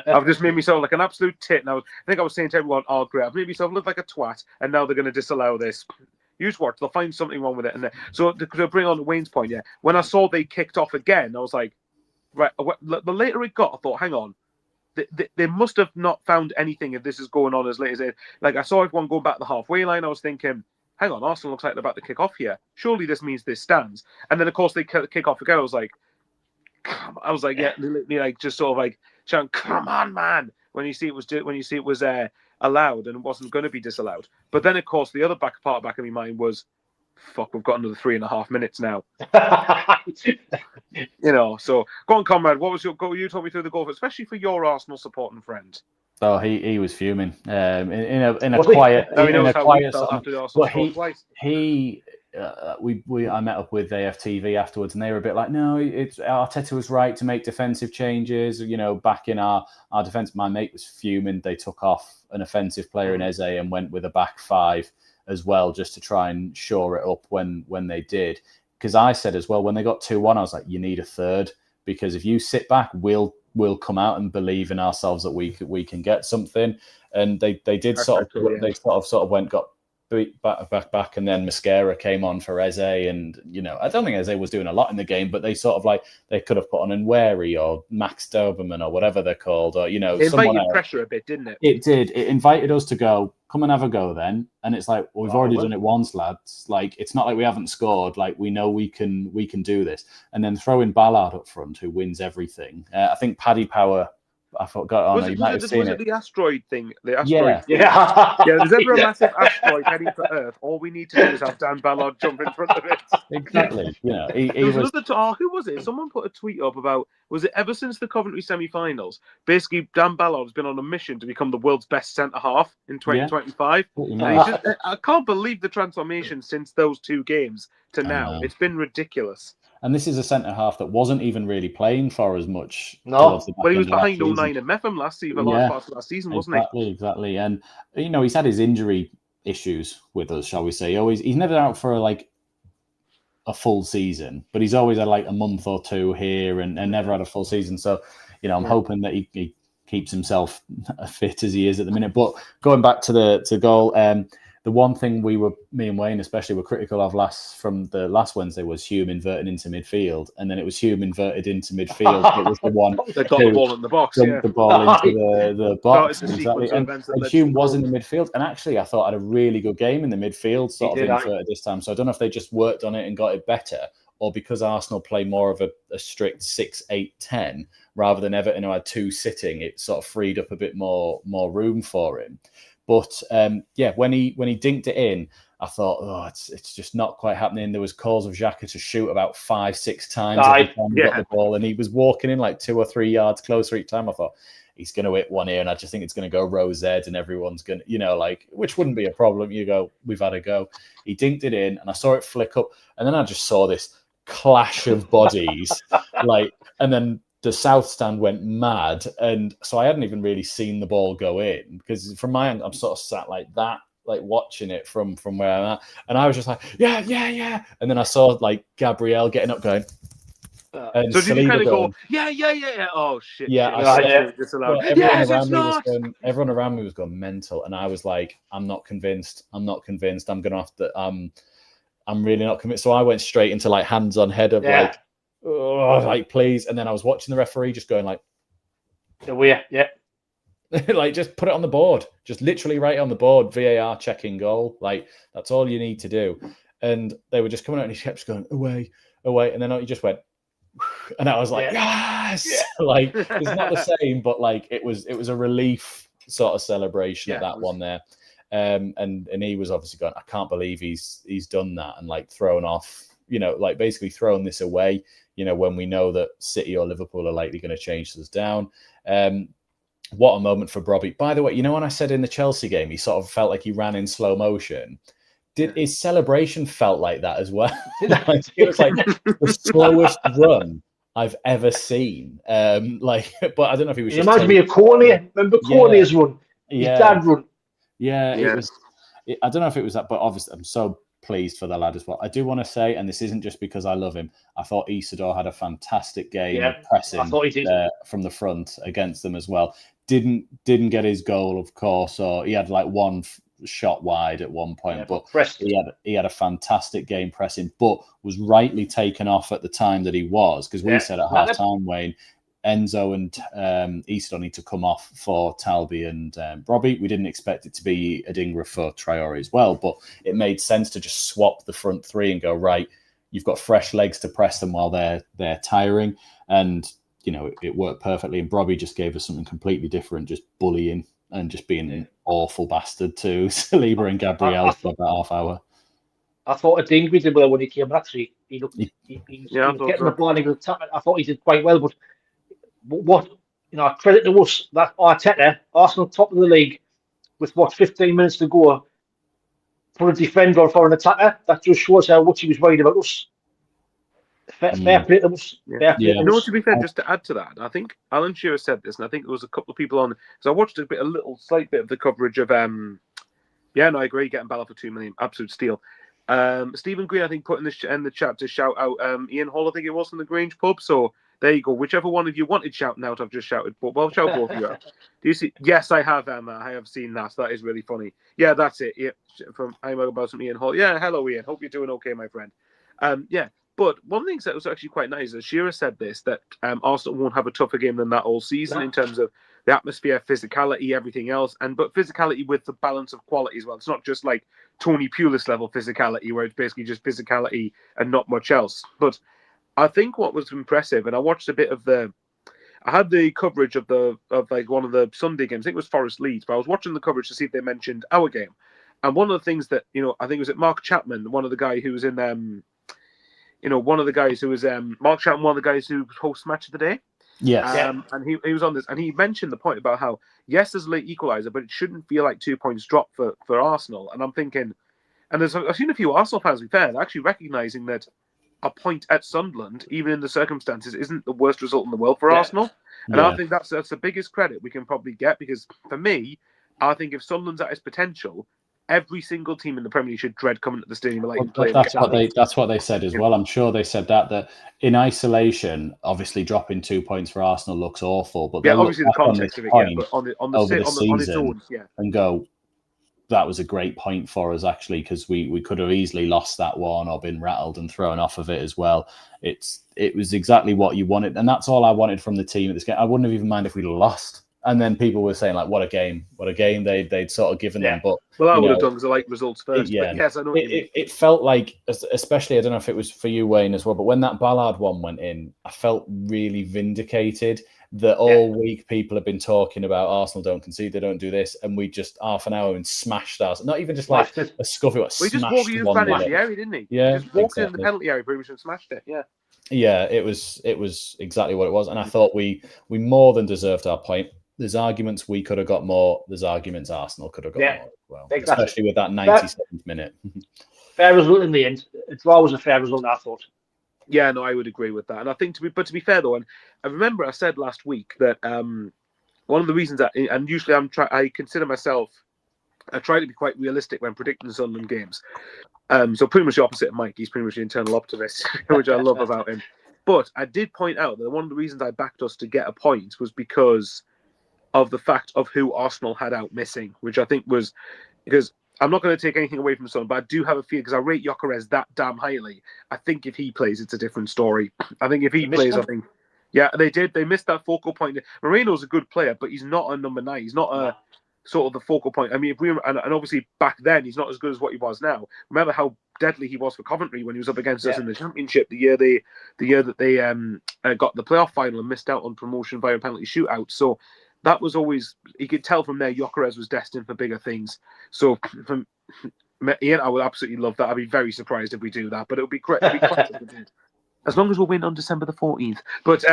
I've just made myself like an absolute tit. And I think I was saying to everyone, great, I've made myself look like a twat, and now they're going to disallow this. You just watch, they'll find something wrong with it. And so to bring on Wayne's point, when I saw they kicked off again, I was like, right, the later it got, I thought, hang on, they must have not found anything if this is going on as late as it. Like, I saw everyone going back the halfway line, I was thinking, hang on, Arsenal looks like they're about to kick off here. Surely this means this stands. And then, of course, they kick off again. I was like, just sort of like shouting, "Come on, man!" When you see it was allowed and it wasn't going to be disallowed. But then, of course, the other back of my mind was, "Fuck, we've got another 3.5 minutes now." So go on, comrade. What was your goal? You talk me through the goal, especially for your Arsenal supporting friend. Oh, he was fuming. In a Was he? quiet, Now he in knows a how we quiet felt sort of- after the Arsenal but scored twice. I met up with AFTV afterwards, and they were a bit like, no, it's Arteta was right to make defensive changes. Back in our defense. My mate was fuming. They took off an offensive player in Eze and went with a back five as well, just to try and shore it up when they did. Because I said as well, when they got 2-1, I was like, you need a third, because if you sit back, we'll come out and believe in ourselves that we can get something. And they did sort of went got beat back, and then Mascara came on for Eze, and I don't think Eze was doing a lot in the game, but they sort of they could have put on Nweri or Max Doberman or whatever they're called, or It someone invited else. pressure a bit, didn't it? It did. It invited us to go, come and have a go then. And it's like, well, we've already done it once, lads. It's not like we haven't scored. We know we can do this. And then throw in Ballard up front, who wins everything. I think Paddy Power, I forgot. Was it the asteroid thing? The asteroid. Yeah. Yeah, there's ever a massive asteroid heading for Earth. All we need to do is have Dan Ballard jump in front of it. Exactly. He There was was. another. Who was it? Someone put a tweet up about. Was it ever since the Coventry semi-finals? Basically, Dan Ballard's been on a mission to become the world's best centre half in 2025. I can't believe the transformation since those two games to now. It's been ridiculous. And this is a centre half that wasn't even really playing for as much. No, but he was behind 09 and Meffam last season, wasn't he? Exactly. And he's had his injury issues with us, shall we say? He's never out for a full season, but he's always had a month or two here and never had a full season. So, I'm hoping that he keeps himself fit as he is at the minute. But going back to the goal, the one thing me and Wayne especially were critical of from the last Wednesday was Hume inverting into midfield, and then it was Hume inverted into midfield. It was the one that got the ball in the box, the ball into the box. Exactly. And Hume was in the midfield, and actually I thought had a really good game in the midfield, sort of inverted this time. So I don't know if they just worked on it and got it better, or because Arsenal play more of a strict 6-8-10 rather than Everton who had two sitting, it sort of freed up a bit more room for him. But when he dinked it in, I thought, it's just not quite happening. There was calls of Xhaka to shoot about 5-6 times every time he got the ball, and he was walking in 2 or 3 yards closer each time. I thought he's going to hit one here, and I just think it's going to go Rose Ed, and everyone's going to, which wouldn't be a problem. You go, we've had a go. He dinked it in, and I saw it flick up, and then I just saw this clash of bodies, and then the south stand went mad, and so I hadn't even really seen the ball go in, because from my end I'm sort of sat like that, watching it from where I'm at, and I was just like, yeah, and then I saw Gabriel getting up going, and so did you kind of go, going, yeah, oh shit, everyone around me was going mental, and I was like, I'm not convinced, I'm gonna have to, I'm really not convinced. So I went straight into hands on head of please. And then I was watching the referee just going just put it on the board, just literally right on the board, VAR checking goal. That's all you need to do. And they were just coming out, and he kept going away. And then he just went, and I was like, yes, it's not the same, but it was a relief sort of celebration at that one there. And he was obviously going, I can't believe he's done that, and thrown off, basically thrown this away, when we know that City or Liverpool are likely going to chase us down. What a moment for Brobbey. By the way, when I said in the Chelsea game, he sort of felt like he ran in slow motion. His celebration felt like that as well. It was the slowest run I've ever seen. But I don't know if he was. It reminds me of Cornea. Remember Cornea's run? His dad run. It was. I don't know if it was that, but obviously I'm so pleased for the lad as well. I do want to say, and this isn't just because I love him, I thought Isidore had a fantastic game pressing from the front against them as well. Didn't get his goal, of course, or he had one shot wide at one point, but he had a fantastic game pressing, but was rightly taken off at the time that he was, because we said at half time, Wayne, Enzo and Isidore need to come off for Talby and Brobbey. We didn't expect it to be Adingra for Traore as well, but it made sense to just swap the front three and go, right, you've got fresh legs to press them while they're tiring. And, it worked perfectly. And Brobbey just gave us something completely different, just bullying and just being an awful bastard to Saliba and Gabriel for about half hour. I thought Adingra did well when he came. Actually, he was getting the ball and he was tapping. I thought he did quite well, but what credit to us that Arteta, Arsenal top of the league, with 15 minutes to go, for a defender or for an attacker, that just shows how much he was worried about us. Fair play to us. Fair play to us. To be fair, just to add to that, I think Alan Shearer said this, and I think there was a couple of people on. So I watched slight bit of the coverage of. Yeah, no, I agree. Getting Bala for $2 million, absolute steal. Stephen Green, I think, put in the chat to shout out Ian Hall. I think it was from the Grange pub. So there you go. Whichever one of you wanted shouting out, I've just shouted. But well, shout both of you out. Do you see? Yes, I have, Emma. I have seen that. That is really funny. Yeah, that's it. Yeah, from I'm about some Ian Hall. Yeah, hello, Ian. Hope you're doing okay, my friend. Yeah. But one of the things that was actually quite nice is Shearer said this, that Arsenal won't have a tougher game than that all season in terms of the atmosphere, physicality, everything else, but physicality with the balance of quality as well. It's not just like Tony Pulis level physicality where it's basically just physicality and not much else. But I think what was impressive, and I watched a bit of I had the coverage of like one of the Sunday games. I think it was Forest Leeds, but I was watching the coverage to see if they mentioned our game. And one of the things that I think it was Mark Chapman, one of the guy who was in one of the guys who was Mark Chapman, one of the guys who hosts Match of the Day. Yes. And he was on this, and he mentioned the point about how, yes, there's a late equaliser, but it shouldn't feel like 2 points drop for Arsenal. And I'm thinking, and I've seen a few Arsenal fans, to be fair, actually recognising that a point at Sunderland, even in the circumstances, isn't the worst result in the world for Arsenal. And I think that's the biggest credit we can probably get, because for me, I think if Sunderland's at its potential, every single team in the Premier League should dread coming to the stadium and playing. That's what they said as well. I'm sure they said that in isolation, obviously dropping 2 points for Arsenal looks awful, but obviously the context of it, but on its own, and go, that was a great point for us actually, because we could have easily lost that one or been rattled and thrown off of it as well. It was exactly what you wanted, and that's all I wanted from the team at this game. I wouldn't have even mind if we'd lost. And then people were saying, like, what a game they'd sort of given them. But well, I would have done because I like results first. But yes, I know what you mean. It felt like, especially, I don't know if it was for you, Wayne, as well, but when that Ballard one went in, I felt really vindicated that all week people have been talking about Arsenal don't concede, they don't do this, and we just half an hour and smashed ours. Not even just like a scuffy, but we just walked in the area, didn't he? Yeah, just walked in the penalty area, pretty much, and smashed it. Yeah. Yeah, it was exactly what it was, and I thought we more than deserved our point. There's arguments we could have got more. There's arguments Arsenal could have got more as well, exactly. Especially with that 97th minute. Fair result in the end. It was a fair result, I thought. Yeah, no, I would agree with that. And I think to be fair though, and I remember I said last week that one of the reasons that, and usually I consider myself, I try to be quite realistic when predicting Sunderland games. So pretty much the opposite of Mike. He's pretty much the internal optimist, which I love about him. But I did point out that one of the reasons I backed us to get a point was because of the fact of who Arsenal had out missing, which I think was because I'm not going to take anything away from Son, but I do have a feeling because I rate Gyökeres that damn highly. I think if he plays, it's a different story. I think if he plays, they missed that focal point. Moreno's a good player, but he's not a number 9. He's not a sort of the focal point. I mean, and obviously back then he's not as good as what he was now. Remember how deadly he was for Coventry when he was up against us in the Championship the year that they got the playoff final and missed out on promotion via a penalty shootout. So that was always, you could tell from there, Gyökeres was destined for bigger things. So, from Ian, I would absolutely love that. I'd be very surprised if we do that, but it would be great if we did. As long as we'll win on December the 14th. But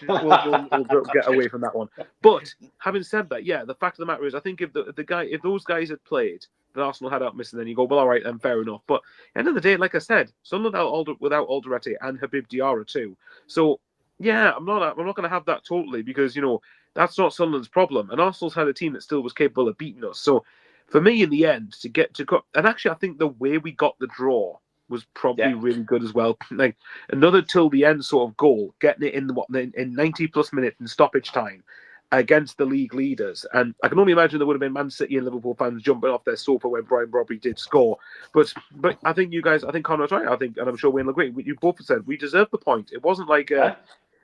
we'll get away from that one. But having said that, the fact of the matter is, I think if those guys had played, that Arsenal had out missing, then you go, well, all right, then fair enough. But at the end of the day, like I said, Sunderland without Alderete and Habib Diarra too. So I'm not going to have that totally because that's not Sunderland's problem. And Arsenal's had a team that still was capable of beating us. So for me, in the end, and actually, I think the way we got the draw was probably really good as well. Like another till the end sort of goal, getting it in 90 plus minutes in stoppage time against the league leaders. And I can only imagine there would have been Man City and Liverpool fans jumping off their sofa when Brian Brobbey did score. But I think you guys, I think Connor's right. I think, and I'm sure Wayne will agree. You both said we deserved the point. It wasn't like.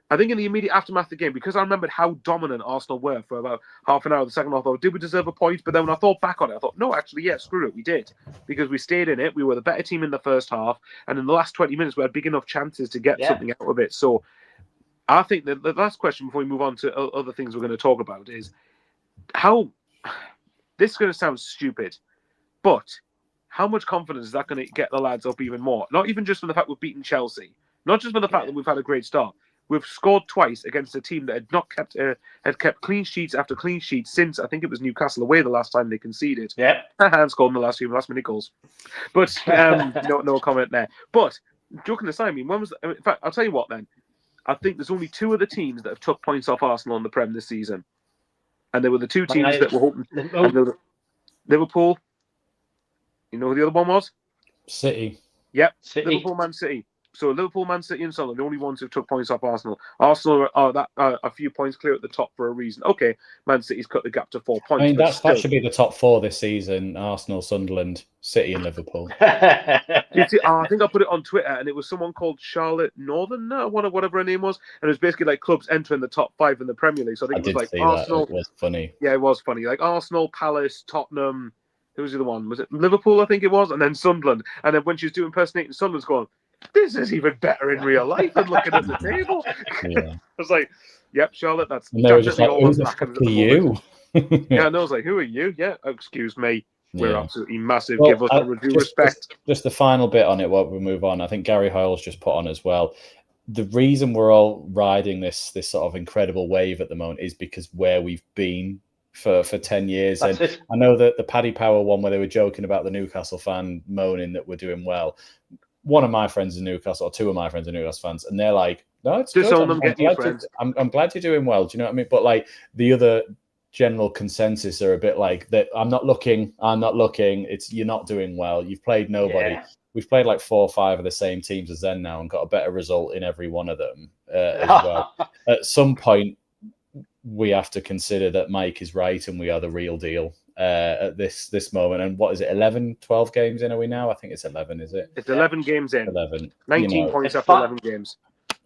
I think in the immediate aftermath of the game, because I remembered how dominant Arsenal were for about half an hour of the second half, I thought, did we deserve a point? But then when I thought back on it, I thought, no, actually, screw it, we did. Because we stayed in it, we were the better team in the first half, and in the last 20 minutes, we had big enough chances to get something out of it. So I think the last question before we move on to other things we're going to talk about is how, this is going to sound stupid, but how much confidence is that going to get the lads up even more? Not even just from the fact we've beaten Chelsea, not just from the fact that we've had a great start, we've scored twice against a team that had not kept clean sheets after clean sheets since I think it was Newcastle away the last time they conceded. Yeah. And scored in the last minute goals. But no comment there. But joking aside, I mean, in fact, I'll tell you what then. I think there's only 2 other teams that have took points off Arsenal in the Prem this season. And they were the 2 teams that were hoping. Liverpool. You know who the other one was? City. Yep, City. Liverpool, Man City. So Liverpool, Man City, and Sunderland, the only ones who took points off Arsenal. Arsenal are a few points clear at the top for a reason. Okay, Man City's cut the gap to 4 points. I mean, that should be the top 4 this season: Arsenal, Sunderland, City, and Liverpool. I think I put it on Twitter, and it was someone called Charlotte Northern, whatever her name was, and it was basically like clubs entering the top 5 in the Premier League. So I think it was like Arsenal. It was funny. Yeah, it was funny. Like Arsenal, Palace, Tottenham. Who was the other one? Was it Liverpool? I think it was, and then Sunderland. And then when she was doing impersonating Sunderland's going, this is even better in real life than looking at the table. Yeah. I was like, yep, Charlotte, that's and they were just like, all who that's the lacking fuck at the are you? Yeah, and I was like, who are you? Yeah, excuse me. We're Yeah. absolutely massive. Well, Give us our due respect. Just the final bit on it while we move on. I think Gary Hoyle's just put on as well. The reason we're all riding this sort of incredible wave at the moment is because where we've been for 10 years. That's and it. I know that the Paddy Power one where they were joking about the Newcastle fan moaning that we're doing well. One of my friends in Newcastle, or 2 of my friends are Newcastle fans, and they're like, no, it's Just good. own them, get new friends. I'm glad you're doing well. Do you know what I mean? But like the other general consensus are a bit like that. I'm not looking. It's you're not doing well. You've played nobody. Yeah. We've played like 4 or 5 of the same teams as them now and got a better result in every one of them as well. At some point, we have to consider that Mike is right and we are the real deal at this moment. And what is it, 11, 12 games in are we now? I think it's 11, is it? It's 11 games in. 11. 19 points after 11 games.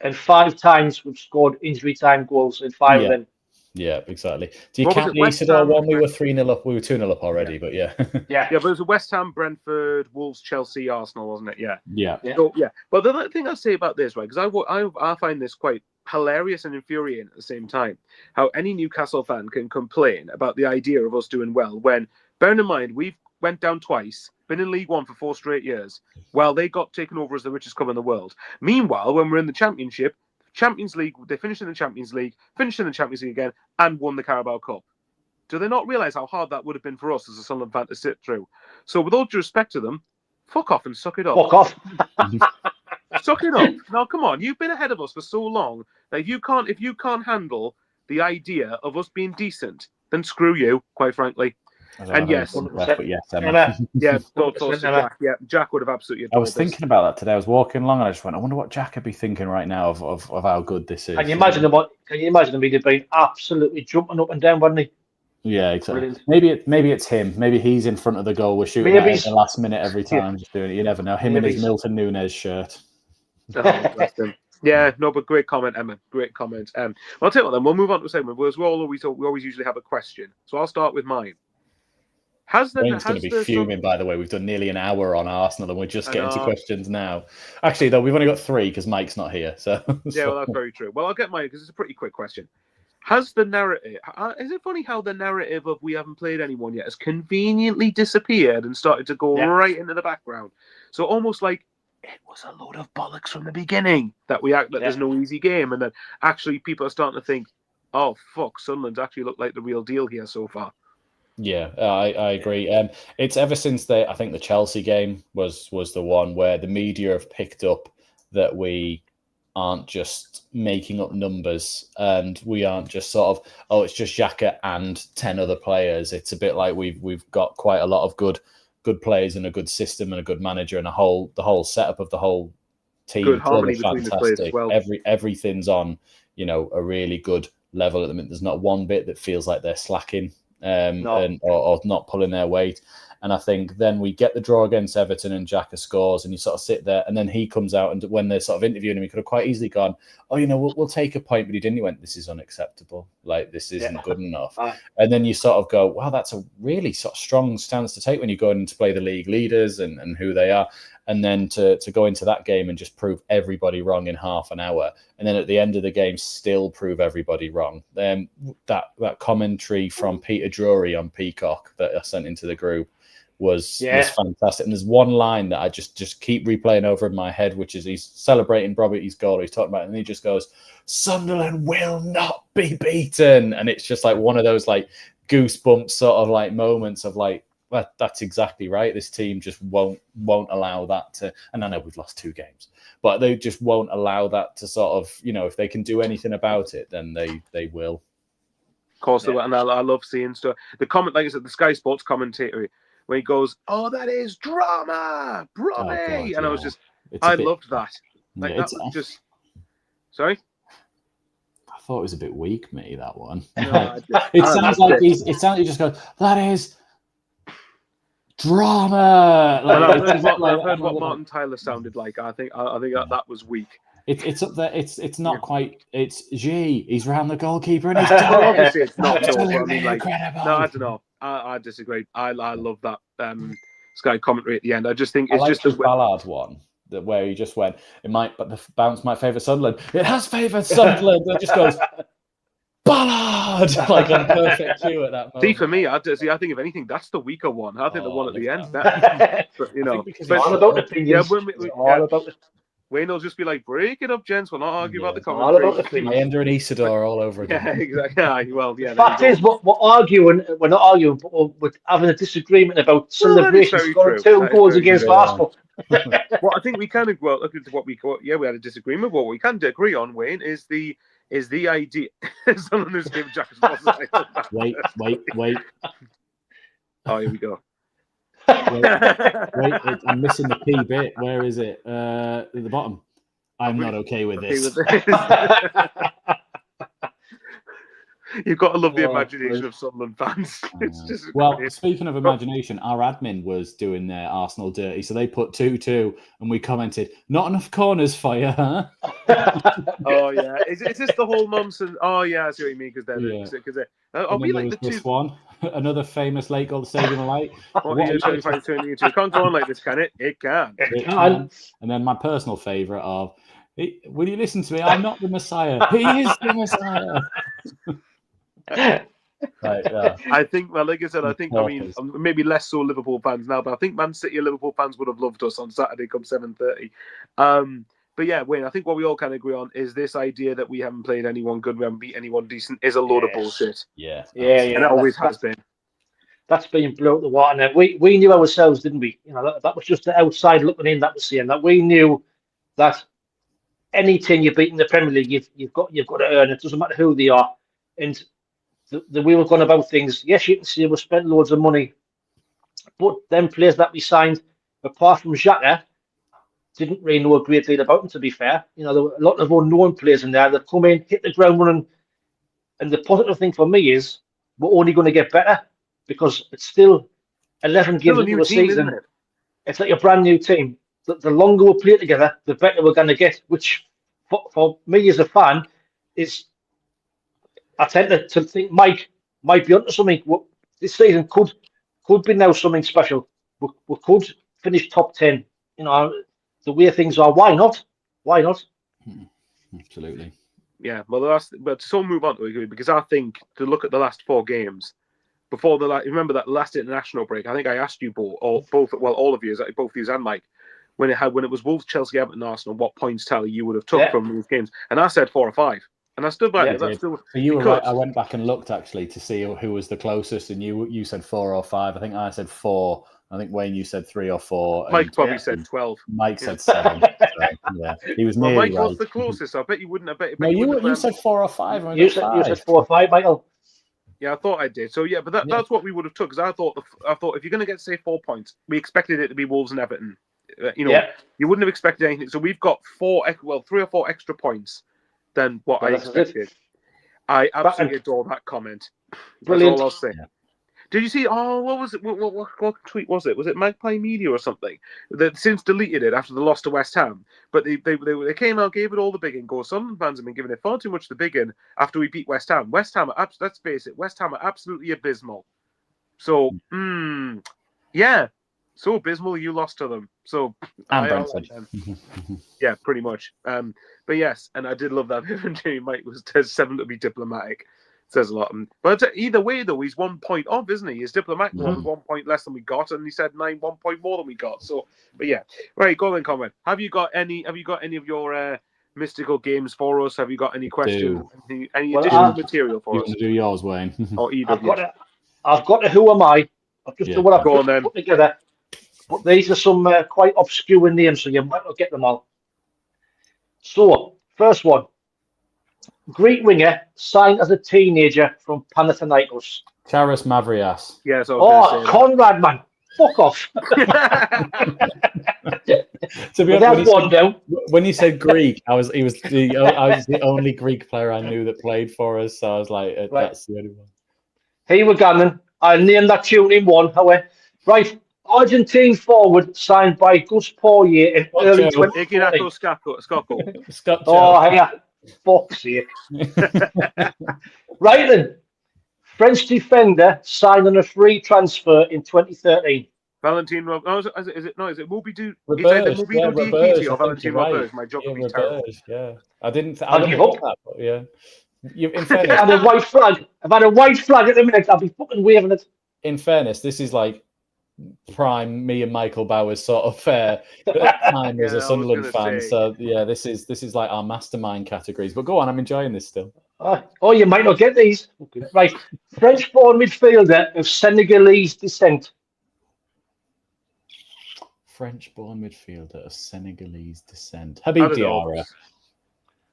And 5 times we've scored injury time goals in 5 of them. Yeah, exactly. Do you What was count it, the West Isidore Ham, one? We were 3-0 up. We were 2-0 up already, but yeah. Yeah. Yeah, but it was West Ham, Brentford, Wolves, Chelsea, Arsenal, wasn't it? Yeah. Yeah. So, yeah. But the thing I say about this, right, because I find this quite hilarious and infuriating at the same time, how any Newcastle fan can complain about the idea of us doing well when, bearing in mind, we've went down twice, been in League One for 4 straight years, while they got taken over as the richest club in the world. Meanwhile, when we're in the Championship, Champions League, they finished in the Champions League, finished in the Champions League again, and won the Carabao Cup. Do they not realise how hard that would have been for us as a Sunderland fan to sit through? So, with all due respect to them, fuck off and suck it up. Fuck off. Suck it up. Now, come on, you've been ahead of us for so long that if you can't handle the idea of us being decent, then screw you, quite frankly. And yes, but yes, Emma. yeah, thoughts to Jack. Yeah, Jack would have absolutely. I was thinking about that today. I was walking along and I just went, I wonder what Jack would be thinking right now of how good this is. Can you imagine him? He'd have been absolutely jumping up and down, wouldn't he? Yeah, exactly. Brilliant. Maybe it's him. Maybe he's in front of the goal. We're shooting at the last minute every time. Just doing it. You never know. Him in his Milton Nunez shirt. Yeah, no, but great comment, Emma. Great comment. Well, I'll tell you what then. We'll move on to the segment. We always usually have a question. So I'll start with mine. Wayne's going to be fuming, by the way. We've done nearly an hour on Arsenal and we're just getting to questions now. Actually, though, we've only got 3 because Mike's not here. So yeah, well, that's very true. Well, I'll get mine because it's a pretty quick question. Has the narrative... Is it funny how the narrative of we haven't played anyone yet has conveniently disappeared and started to go right into the background? So almost like it was a load of bollocks from the beginning that we act like there's no easy game, and then actually people are starting to think, oh, fuck, Sunderland's actually looked like the real deal here so far. Yeah, I agree. It's ever since I think the Chelsea game was the one where the media have picked up that we aren't just making up numbers and we aren't just sort of, it's just Xhaka and 10 other players. It's a bit like we've got quite a lot of good players and a good system and a good manager and the whole setup of the whole team. Good harmony between the players as well. Everything's on, a really good level at the minute. There's not one bit that feels like they're slacking. Or not pulling their weight. And I think then we get the draw against Everton and Xhaka scores and you sort of sit there and then he comes out and when they're sort of interviewing him, he could have quite easily gone, we'll take a point, but he didn't. He went, this is unacceptable. Like, this isn't good enough. And then you sort of go, wow, that's a really sort of strong stance to take when you're going to play the league leaders and who they are. And then to go into that game and just prove everybody wrong in half an hour. And then at the end of the game, still prove everybody wrong. That commentary from Peter Drury on Peacock that I sent into the group was fantastic. And there's one line that I just keep replaying over in my head, which is he's celebrating Brobbey's goal. He's talking about it, and he just goes, "Sunderland will not be beaten." And it's just like one of those like goosebumps sort of like moments of like, that's exactly right. This team just won't allow that to, and I know we've lost 2 games, but they just won't allow that to sort of, if they can do anything about it, then they will. Of course they will. And I love seeing stuff. The comment, like I said, the Sky Sports commentator, when he goes, "Oh, that is drama, Brobbey," and I was just, I loved that. Like that was just. Sorry. I thought it was a bit weak, me, that one. No, it sounds like he just goes, "That is drama." I've heard what Martin Tyler sounded like. I think that was weak. It's up there. It's not quite. It's G. He's round the goalkeeper and he's obviously it's not. Absolutely incredible. No, I don't know. I disagree. I love that Sky commentary at the end. I just think it's just the Ballard one. Where he just went, but the bounce might favour Sunderland. It has favoured Sunderland. It just goes, Ballard! Like on perfect cue at that moment. See, for me, I think if anything, that's the weaker one. I think the one at the end. But, it's all about opinions. Wayne will just be like, "Break it up, gents. We'll not argue about the commentary." Ender and Isidore all over again. Yeah, exactly. Yeah, well, yeah. The fact is, we're arguing. We're not arguing, but we're having a disagreement about celebration scoring 2 goals against Arsenal. Well, I think we can look at what we had a disagreement. What we can agree on, Wayne, is the idea. Someone who's given Jackson. Wait. Oh, here we go. Wait, I'm missing the key bit. Where is it? At the bottom. I'm not okay with this. You've got to love the imagination of Sunderland fans. It's just speaking of imagination, our admin was doing their Arsenal dirty, so they put 2-2, and we commented, "Not enough corners for you, huh?" Oh yeah, is this the whole nonsense? Oh yeah, I see what you mean. Because are we like the two? One, another famous late goal saving a light. It can't go on like this, can it? It can. It can. And then my personal favourite of, "Will you listen to me? I'm not the Messiah. He is the Messiah." Right, yeah. I think, well, like I said, maybe less so Liverpool fans now, but I think Man City and Liverpool fans would have loved us on Saturday come 7:30. But yeah, Wayne, I think what we all can agree on is this idea that we haven't played anyone good, we haven't beat anyone decent, is a load of bullshit. Yeah. And it always has been. That's been blown out the water. And we knew ourselves, didn't we? That was just the outside looking in. That was saying that we knew that any team you beat in the Premier League, you've got to earn it. Doesn't matter who they are. And the way we've gone about things, yes, you can see we spent loads of money, but them players that we signed, apart from Xhaka, didn't really know a great deal about them, to be fair. There were a lot of unknown players in there that come in, hit the ground running. And the positive thing for me is we're only going to get better because it's still 11 games into a season. It's like a brand new team. The longer we play together, the better we're going to get, which for me as a fan is, I tend to think Mike might be onto something. This season could be now something special. We could finish top 10. The way things are. Why not? Why not? Absolutely. Yeah. Well, but so move on to it, because I think to look at the last 4 games before remember that last international break. I think I asked you all of you, both you and Mike, when it was Wolves, Chelsea, Everton, Arsenal, what points tally you would have took from those games, and I said 4 or 5. And I stood by it. So you were right. I went back and looked actually to see who was the closest, and you said 4 or 5. I think I said 4. I think Wayne, you said 3 or 4. Mike probably said 12. Mike said 7. So, he was nearly Mike right. was the closest. I bet you wouldn't have. No, you said 4 or 5. You said 4 or 5, Michael. Yeah, I thought I did. So yeah, but that's what we would have took. Because I thought if you're going to get 4 points, we expected it to be Wolves and Everton. You wouldn't have expected anything. So we've got 3 or 4 extra points than what I expected. I absolutely adore that comment. Brilliant. That's all I'll say. Yeah. Did you see? Oh, what was it? What tweet was it? Was it Magpie Media or something? They've since deleted it after the loss to West Ham. But they came out, gave it all the big in. Sunderland fans have been giving it far too much the big in after we beat West Ham. Let's face it, West Ham are absolutely abysmal. So, yeah. So abysmal you lost to them. So and Brentford. Yeah, pretty much. But yes, and I did love that. Mike was 7 to be diplomatic. Says a lot. But either way, though, he's 1 point off, isn't he? His diplomatic one was 1 point less than we got, and he said 1 point more than we got. So, but yeah, right. Go then, Conrad. Have you got any of your mystical games for us? Have you got any questions? Any additional material for You us? want to do yours, Wayne? Or either? I've got a who am I? I've just done what I've Go on, then. put together. But these are some quite obscure names, so you might not get them all. So, first one. Greek winger signed as a teenager from Panathinaikos. Charis Mavrias. Yeah, so Conrad, man. Fuck off. To be honest, when he said Greek, I was the only Greek player I knew that played for us, so I was like, that's the only one. Here we go, I'll name that tune in one, however. Right, Argentine forward signed by Gus Poirier in early 2020. Oh, yeah. Fuck's sake. Right then. French defender signed on a free transfer in 2013. Valentin Rob. Oh, is it Moubidou? Roberge, Diakité or Valentin Roberge? My geography's terrible. Yeah. I didn't I'll give up. That, but yeah. In I've had a white flag. I've had a white flag at the minute. I'll be fucking waving it. In fairness, this is like prime me and Michael Bowers sort of time as a Sunderland fan. So yeah, this is like our mastermind categories. But go on, I'm enjoying this still. Oh, you might not get these. Okay. Right, French-born midfielder of Senegalese descent. French-born midfielder of Senegalese descent. Habib Diarra.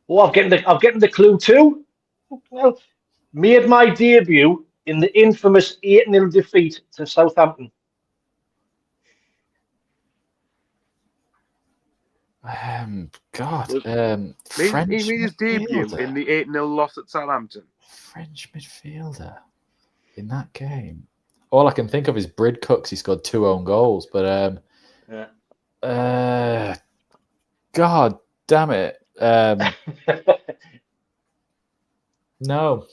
Oh, I'm getting the clue too. Well, made my debut in the infamous 8-0 defeat to Southampton. He made his debut in the 8-0 loss at Southampton. French midfielder in that game. All I can think of is Brid Cooks. He scored 2 own goals, but God damn it. No.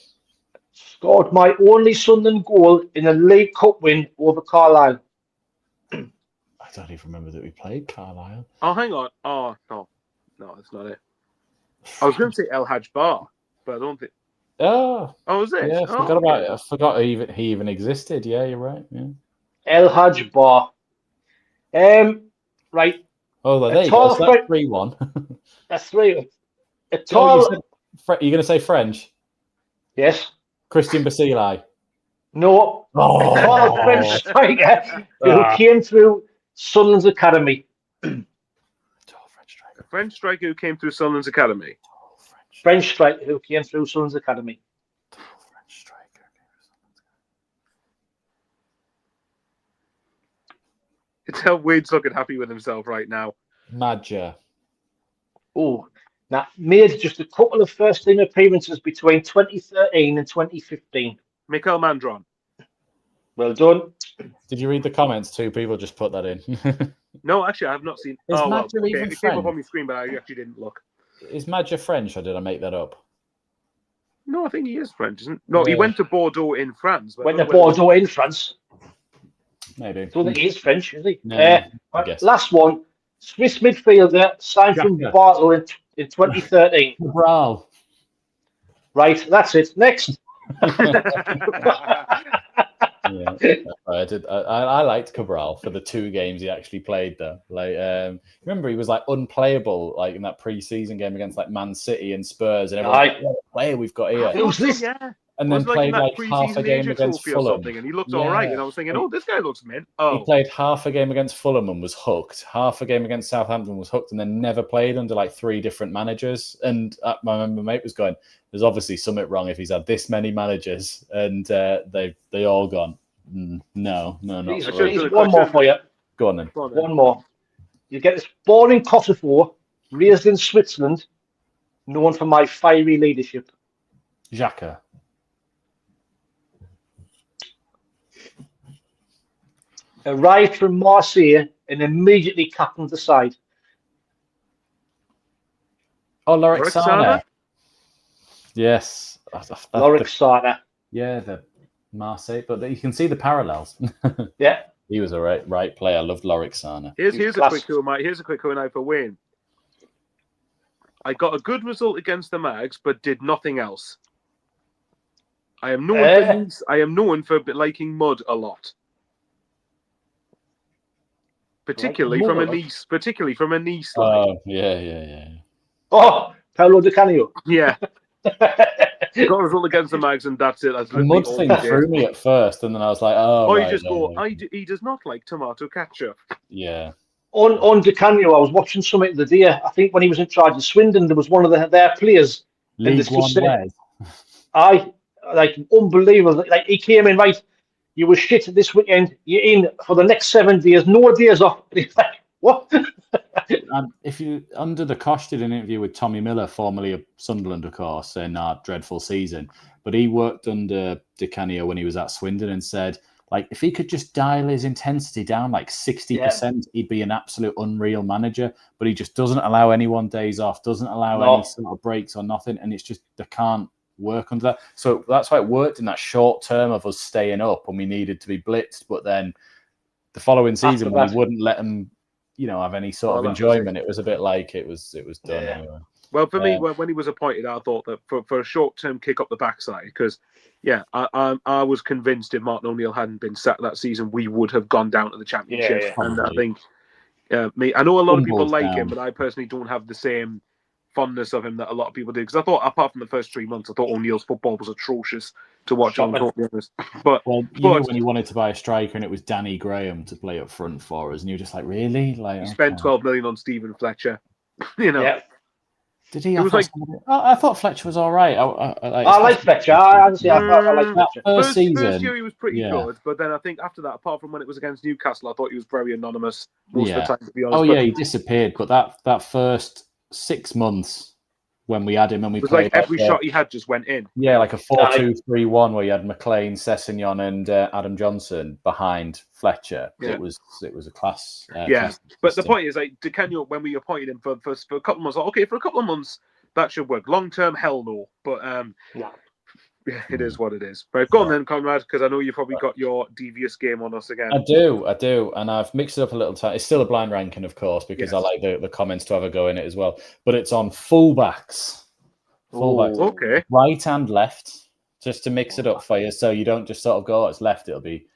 Scored my only Sunderland goal in a League Cup win over Carlisle. I don't even remember that we played Carlisle. Oh, hang on. Oh, no, that's not it. I was going to say El Hadj Bar, but I don't think. Oh, is it? Yeah, I forgot about it. I forgot he even existed. Yeah, you're right. Yeah. El Hadj Bar. Right. Oh, there you go. So that's 3-1. That's 3. You're going to say French? Yes. Christian Basile. No. A tall French striker who came through Sunderland's academy. French striker who came through Sunderland's academy. French striker who came through Sunderland's academy. French striker. It's how Wade's looking happy with himself right now. Madja. Oh, now made just a couple of first-team appearances between 2013 and 2015. Mikel Mandron. Well done. Did you read the comments? 2 people just put that in. No, actually, I have not seen. Is Madja even it came up on my screen, but I actually didn't look. Is Madja French, or did I make that up? No, I think he is French, isn't? No, he went to Bordeaux in France. Went to Bordeaux in France. Maybe. I don't think he is French, is he? No, I guess. Last one. Swiss midfielder signed from Basel in 2013. Cabral. Right, that's it. Next. Yeah, I liked Cabral for the 2 games he actually played though. Like, remember he was like unplayable like in that pre-season game against like Man City and Spurs, and everyone was like, what player we've got here. Who's this? Yeah. And then played like half a game against Fulham. And he looked all right. And I was thinking, this guy looks mint. Oh. He played half a game against Fulham and was hooked. Half a game against Southampton was hooked, and then never played under like 3 different managers. And I remember my mate was going, there's obviously something wrong if he's had this many managers, and they all gone. No, not Here's one more for you. Go on then. One more. You get this born in Kosovo, raised in Switzerland, known for my fiery leadership. Xhaka. Arrived from Marseille and immediately captained the side. Oh, Lorik Sana. Yes. Lorik Sana. Yeah, the Marseille, but you can see the parallels. Yeah. He was a right player. I loved Lorik Sana. Here's a quick Q&A. Here's a quick Q&A for Wayne. I got a good result against the Mags, but did nothing else. I am known for liking mud a lot. Particularly from a niece. Oh, yeah. Oh, Paolo Di Canio. Yeah. Got a result against the Mags, and that's it. That's The mud thing threw me at first, and then I was like, oh, right, you just go, he does not like tomato ketchup. Yeah. On Di Canio, I was watching something the day. I think when he was in charge of Swindon, there was one of their players. League One Wes. Aye, like unbelievable. Like he came in, right, you were shit this weekend, you're in for the next 7 days, no days off. He's like, what? And if you, under the Kosh did an interview with Tommy Miller, formerly of Sunderland, of course, saying dreadful season, but he worked under Di Canio when he was at Swindon and said, like, if he could just dial his intensity down like 60%, he'd be an absolute unreal manager. But he just doesn't allow anyone days off, doesn't allow any sort of breaks or nothing, and it's just they can't work under that. So that's why it worked in that short term of us staying up when we needed to be blitzed. But then the following season, we wouldn't let them, have any sort of enjoyment. It was a bit like it was done anyway. Well, for me, when he was appointed, I thought that for a short-term kick up the backside, because, I was convinced if Martin O'Neill hadn't been sacked that season, we would have gone down to the Championship. Yeah, and I think, I know a lot of people like him, down. but I personally don't have the same fondness of him that a lot of people do. Because I thought, apart from the first 3 months, I thought O'Neill's football was atrocious to watch. I'm totally honest. But you knew when you wanted to buy a striker and it was Danny Graham to play up front for us, and you were just like, really? Like, you spent 12 million on Stephen Fletcher. Yeah. Did he? It was I thought Fletcher was all right. I like Fletcher. I like Fletcher. First year he was pretty good, but then I think after that, apart from when it was against Newcastle, I thought he was very anonymous most of the time, to be honest. Oh, he disappeared. But that first 6 months when we had him and we played, like every shot he had just went in. Yeah, like a 4-2-3-1 where you had McLean, Sessegnon, and Adam Johnson behind Fletcher. Yeah. It was a class. Class but system. The point is, like, Di Canio, when we appointed him for a couple of months, okay, for a couple of months that should work. Long term, hell no. But it is what it is. Right, go on then, Conrad, because I know you've probably got your devious game on us again. I do, and I've mixed it up a little time. It's still a blind ranking, of course, because I like the comments to have a go in it as well. But it's on fullbacks. Okay. Right and left, just to mix it up for you, so you don't just sort of go, it's left. It'll be,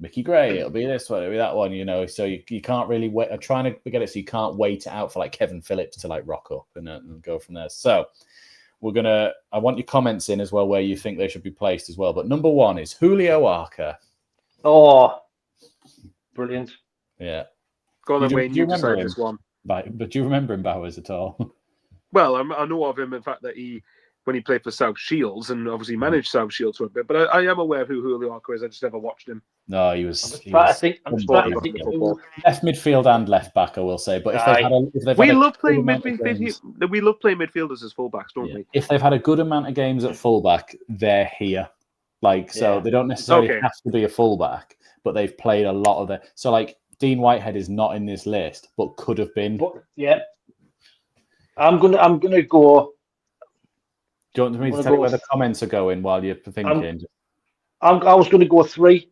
Mickey Gray. It'll be this one. It'll be that one. So you can't really wait. I'm trying to get it so you can't wait it out for like Kevin Phillips to like rock up and go from there. So. I want your comments in as well where you think they should be placed as well. But number 1 is Julio Arca. Oh, brilliant. Yeah. Go on then, Wayne, you decide this one. But do you remember him, Bowers, at all? Well, I know of him, in fact, that when he played for South Shields and obviously managed South Shields for a bit, but I am aware of who Julio Arca is. I just never watched him. No, he was. Left midfield and left back, I will say. But we love playing midfielders as fullbacks, don't we? If they've had a good amount of games at fullback, they're here. So they don't necessarily have to be a fullback, but they've played a lot of it. So like Dean Whitehead is not in this list, but could have been. I'm gonna go. Do you want me to tell you where the comments are going while you're thinking? I was going to go 3.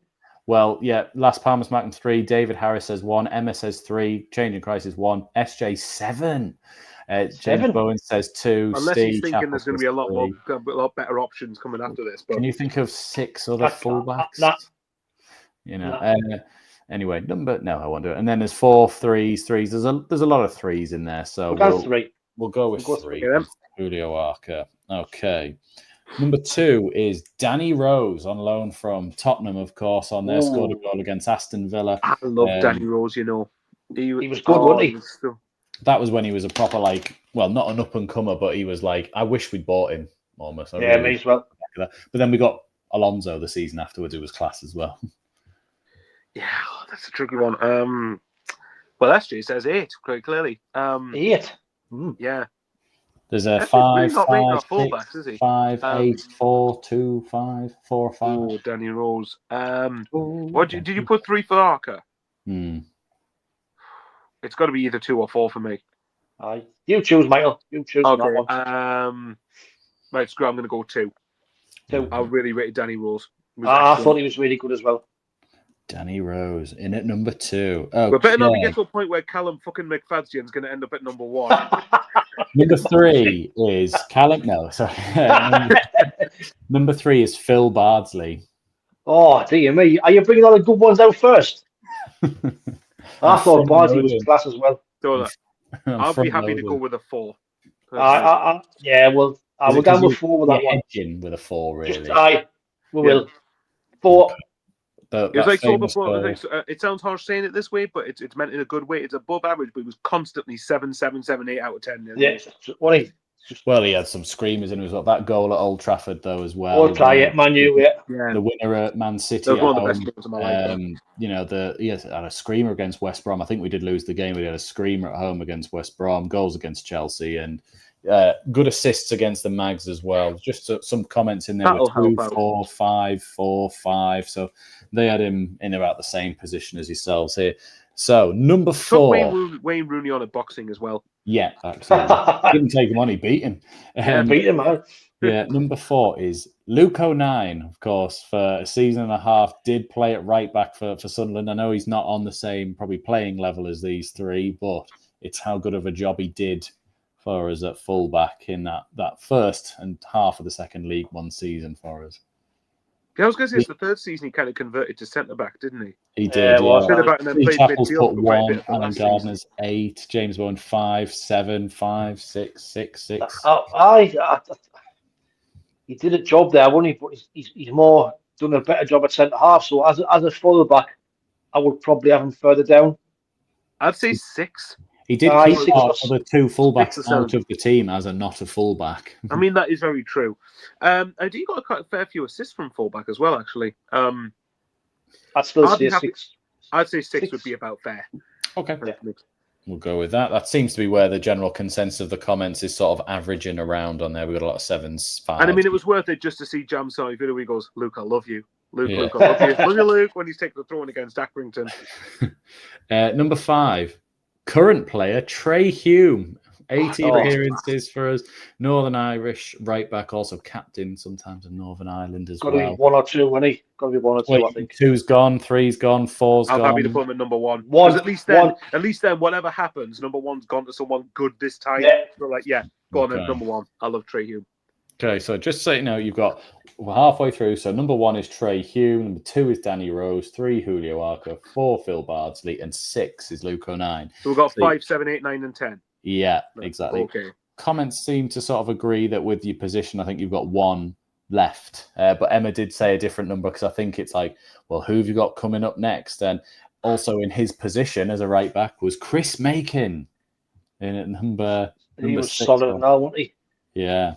Well, Las Palmas Mackems 3. David Harris says 1. Emma says 3. Changing Crisis 1. SJ 7. James Bowen says 2. Unless he's thinking there's going to be a lot better options coming after this. But... Can you think of 6 other fullbacks? Anyway, no, I won't do it. And then there's 4 3s. There's a lot of 3s in there. So we'll go with 3. Julio Arca. Okay. Number 2 is Danny Rose on loan from Tottenham, of course, on there. Scored a goal against Aston Villa. I love Danny Rose, He was good, wasn't he? That was when he was a proper, not an up-and-comer, but he was like, I wish we'd bought him, almost. Me as well. But then we got Alonso the season afterwards, who was class as well. Yeah, that's a tricky one. Well, SJ says 8, quite clearly. 8? Yeah. There's a 5, 5, 8, 4, 2, 5, 4, 5. Oh, Danny Rose. What did you put 3 for Arca? It's got to be either 2 or 4 for me. Aye. You choose, Michael. You choose. Okay. Right, screw. I'm going to go 2. 2. I really rated Danny Rose. I thought he was really good as well. Danny Rose in at number 2. We better not get to a point where Callum fucking McFadzean's going to end up at number 1. Number 3 is Callum. No, sorry. Number 3 is Phil Bardsley. Oh, dear me. Are you bringing all the good ones out first? I thought Bardsley was class as well. So I'll be happy to go with a 4. Yeah, well, I will go with 4 with that one. Hedging with a 4, really. We will. 4. It's like sort of it sounds harsh saying it this way, but it's meant in a good way. It's above average, but it was constantly 7, 7, 7, 8 out of 10. Yeah, well, he had some screamers in his that goal at Old Trafford though as well. Old Trafford, Man U, the winner at Man City. That was one of the best goals of my life. You know, he had a screamer against West Brom. I think we did lose the game, but he had a screamer at home against West Brom. Goals against Chelsea and good assists against the Mags as well. Just some comments in there with 2, 4, 5, 4, 5. So they had him in about the same position as yourselves here. So number 4, Wayne Rooney on at boxing as well. Yeah, absolutely. Didn't take him on; he beat him. Beat him, man. Yeah, number 4 is Luke O'Nien, of course, for a season and a half. Did play at right back for Sunderland. I know he's not on the same probably playing level as these 3, but it's how good of a job he did for us at fullback in that first and half of the second League One season for us. Yeah, I was going to say it's the third season he kind of converted to centre back, didn't he? He did. Centre Chappell's put 1, Alan Gardner's 8, James Bowen 5, 7, 5, 6, 6, 6. He did a job there, wasn't he? But he's more done a better job at centre half. So as a full back, I would probably have him further down. I'd say 6. He did keep the 2 fullbacks out of the team as a not a fullback. I mean, that is very true. And he got a fair few assists from fullback as well, actually. I'd still say 6. I'd say 6 would be about fair. Okay. Yeah. We'll go with that. That seems to be where the general consensus of the comments is sort of averaging around on there. We've got a lot of 7s, 5s. And I mean, it was worth it just to see Jam's side video where he goes, Luke, I love you. Luke, I love you. Look at Luke when he's taking the throw-in against Accrington. Number 5. Current player Trey Hume, 18 appearances for us. Northern Irish right back, also captain sometimes of Northern Ireland as well. Got to be 1 or 2, won't he? Got to be 1 or 2, I think. 2's gone, 3's gone, 4's gone. I'm happy to put him at number 1. At least then, whatever happens, number 1's gone to someone good this time. Yeah. So go on at number 1. I love Trey Hume. Okay, so just so you know, we're halfway through. So number 1 is Trey Hume, number 2 is Danny Rose, 3 Julio Arca, 4 Phil Bardsley, and 6 is Luke O'Nien. So we've got 5, 7, 8, 9, and 10. Yeah, exactly. Okay. Comments seem to sort of agree that with your position, I think you've got 1 left. But Emma did say a different number because I think it's like, well, who have you got coming up next? And also in his position as a right back was Chris Macon in at number he was 6. solid now, wasn't he? Yeah.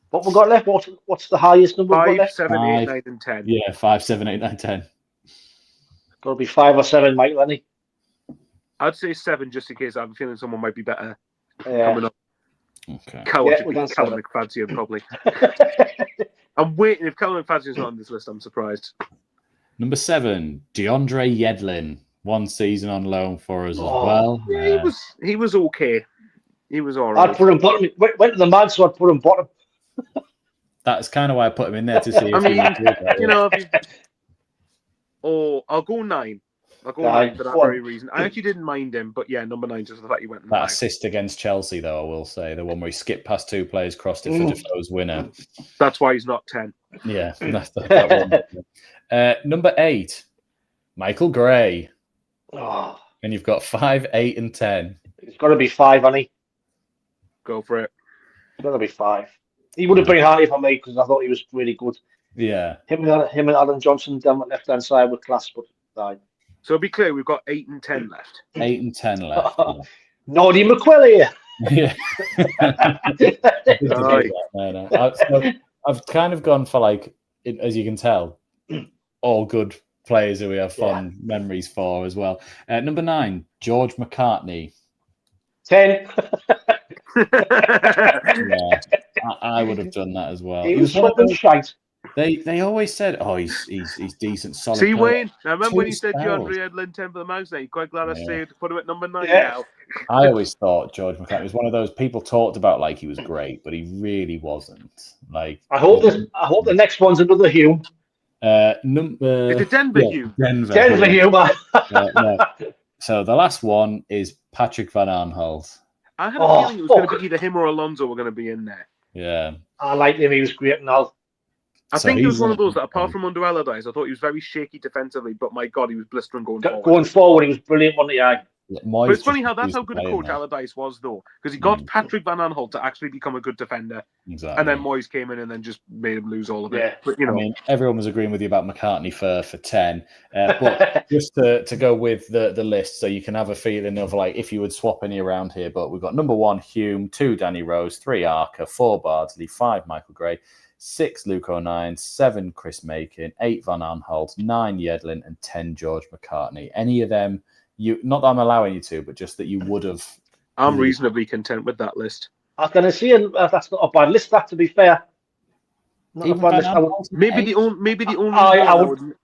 What we got left? What's the highest number? 5, 7, 8, 9, and 10. Yeah, 5, 7, 8, 9, 10. Got to be 5 or 7, Mike Lenny. I'd say 7 just in case I'm feeling someone might be better coming up. Okay. Callum McFadzean probably. I'm waiting. If Callum McFadzean's not on this list, I'm surprised. Number 7, DeAndre Yedlin. 1 season on loan for us as well. Yeah, he was okay. He was all right. I'd put him bottom. Went to the man, so I'd put him bottom. That's kind of why I put him in there to see if he would do that. I'll go 9. I'll go 9 for that very reason. I actually didn't mind him, but yeah, number 9 just for the fact he went. That assist against Chelsea, though, I will say, the one where he skipped past 2 players, crossed it for Defoe's winner. That's why he's not 10. Yeah, that's that one. Number 8, Michael Gray. Oh. And you've got 5, 8, and 10. It's got to be 5, honey. Go for it. It's got to be 5. He would have been high for me because I thought he was really good. Yeah. Him and Alan Johnson down the left-hand side were class, but 9. So to be clear, we've got 8 and 10 left. 8 and 10 left. Noddy McQuilly. Yeah. No. I've kind of gone for, as you can tell, all good players who we have fond memories for as well. Number 9, George McCartney. 10. Yeah, I would have done that as well. He was fucking shite. They always said, he's decent, solid. See, Wayne, now remember when you said DeAndre Yedlin 10 for the Mags? You're quite glad I stayed to put him at number 9 now. I always thought George McCartney was one of those people talked about he was great, but he really wasn't. I hope the next one's another Hume. Is it Denver Hume? Denver Hume. So the last one is Patrick Van Aanholt. I had a feeling it was going to be either him or Alonso were going to be in there. Yeah. I liked him. He was great and all. I So think he was he's one of those that, apart from under Allardyce, I thought he was very shaky defensively, but my God, he was blistering going forward. Going forward, he was brilliant, wasn't he? But it's funny how that's just how good a playing coach there. Allardyce was, though, because he got Patrick Van Aanholt to actually become a good defender, Exactly. and then Moyes came in and then just made him lose all of it. Yeah. But you know, I mean, everyone was agreeing with you about McCartney for 10, but just to go with the list, so you can have a feeling of like if you would swap any around here. But we've got number 1 Hume, 2 Danny Rose, 3 Arca, 4 Bardsley, 5 Michael Gray, 6 Luke O'Nien, 7 Chris Makin, 8 Van Aanholt, 9 Yedlin, and 10 George McCartney. Any of them, you not that I'm allowing you to, but just that you would have. I'm reasonably content with that list. I was going to say that's not a bad list. That, to be fair, not Even a bad Van list. Aanholt, Maybe the only I one would-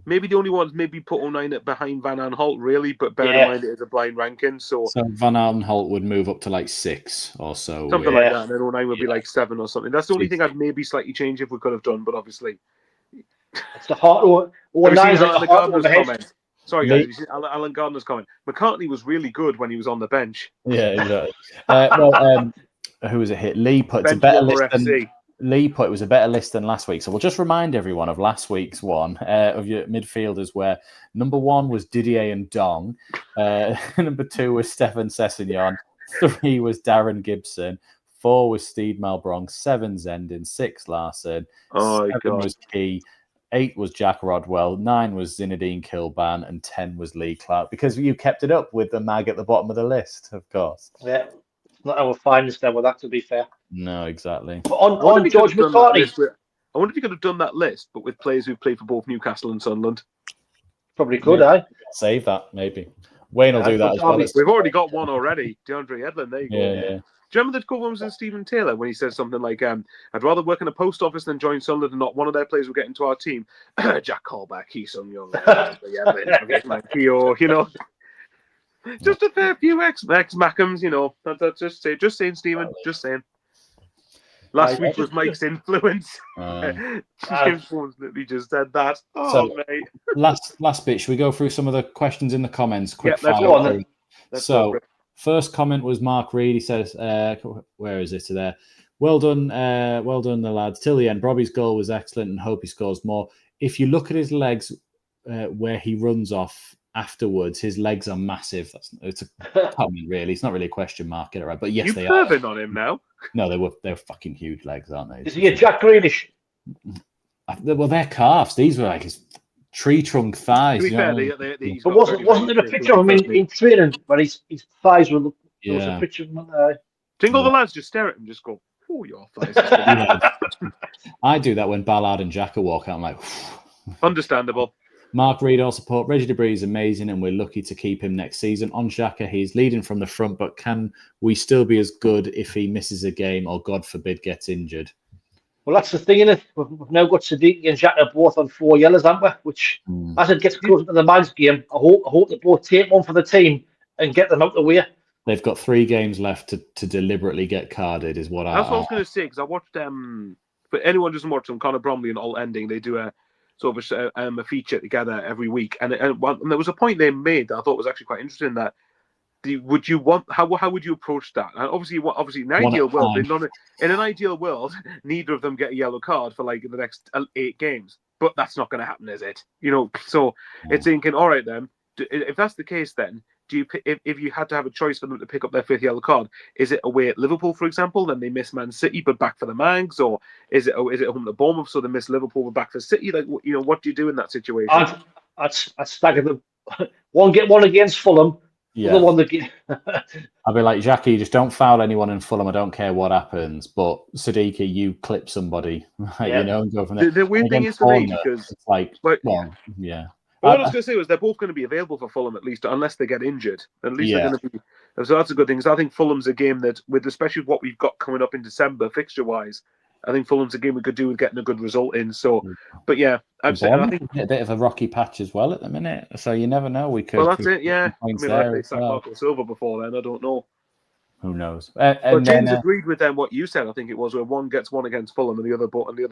maybe the only ones maybe put O'Nien behind Van Aanholt, really, but bear in mind it is a blind ranking, so Van Aanholt would move up to like 6 or so. something Yeah. like that, and then O'Nien would be like 7 or something. That's the only thing I'd maybe slightly change if we could have done, but obviously. It's the heart. Or Have you nine's seen like Alan the heart of Gardner's the head. comment? Sorry, guys. Have you seen Alan Gardner's comment? McCartney was really good when he was on the bench. Yeah, exactly. Who was it hit? Lee put it's a Bench better warmer list than FC. Lee put it was a better list than last week. So we'll just remind everyone of last week's one of your midfielders, where number 1 was Didier and Dong, number 2 was Stefan Sessegnon, 3 was Darren Gibson, 4 was Steve Malbronk, 7 Zendin, 6 Larson, 7 was Key, 8 was Jack Rodwell, 9 was Zinedine Kilban, and 10 was Lee Clark, because you kept it up with the mag at the bottom of the list, of course. Yeah, it's not our finest there with that, to be fair. No, exactly. But I wonder on if he George could have done that McCartney, list with- I wonder if he could have done that list, but with players who play for both Newcastle and Sunderland. probably could, Yeah. eh? Save that, maybe. Wayne will do that as well. We've already got one already. DeAndre Edlin, there you go. Yeah. Do you remember the cover was in Stephen Taylor when he said something like, I'd rather work in a post office than join Sunderland, and not one of their players will get into our team. Jack Callback, Hee Sung Young, you know. Just a fair few ex-Mackems, you know. That's just saying, Stephen, just saying. Last week was Mike's influence. James Bones literally just said that. Mate. Last bit, should we go through some of the questions in the comments? Quick let's fire go on through. then. Let's So, go for it. first comment was Mark Reed. He says, where is it there? Well done, the lads. Till the end. Brobbey's goal was excellent and hope he scores more. If you look at his legs where he runs off afterwards, his legs are massive. It's a comment, really. It's not really a question mark, get it right? But yes, they are. You're on him now. No, they're fucking huge legs, aren't they? Is he a Jack Grealish? Well, they're calves. These were like his tree trunk thighs. To be you fair, know? he's But got wasn't there a picture of him in training where his thighs were? There was a picture of him. Think all the lads just stare at him, just go, "Oh, your thighs." I do that when Ballard and Xhaka walk out. I'm like, understandable. Mark Reed also put Reggie Debris is amazing, and we're lucky to keep him next season. On Xhaka, he's leading from the front, but can we still be as good if he misses a game or, God forbid, gets injured? Well, that's the thing, innit? We've now got Siddiqui and Xhaka both on 4 yellows, haven't we? Which, as it gets closer to the man's game, I hope they both take one for the team and get them out the way. They've got 3 games left to deliberately get carded, is what That's what I was going to say, because I watched for anyone who doesn't watch them, Conor Bromley and Alt Ending, they do a sort of a feature together every week, and there was a point they made that I thought was actually quite interesting. That how would you approach that? And obviously, in an ideal world, in an ideal world, neither of them get a yellow card for like the next 8 games, but that's not going to happen, is it? You know, so it's thinking, all right, then, if that's the case, then. Do you, if you had to have a choice for them to pick up their 5th yellow card, is it away at Liverpool, for example, then they miss Man City but back for the Mags, or is it home to Bournemouth so they miss Liverpool but back for City? Like, you know, what do you do in that situation? I'd stagger them. One get one against Fulham. Yeah. Other one that I'd be like, Jackie, just don't foul anyone in Fulham. I don't care what happens, but Siddiqui, you clip somebody, you know, and go from there. The weird thing is for me because it's like, yeah. What I was going to say was they're both going to be available for Fulham, at least, unless they get injured. At least they're going to be. So that's a good thing. Because I think Fulham's a game that, especially with what we've got coming up in December, fixture-wise, I think Fulham's a game we could do with getting a good result in. So, but yeah, I'm saying I think a bit of a rocky patch as well at the minute. So you never know. We could. Well, that's it. Yeah, I mean, there I played Marco Silva before then. I don't know. Who knows? But And James then, agreed with them what you said. I think it was where one gets one against Fulham and the other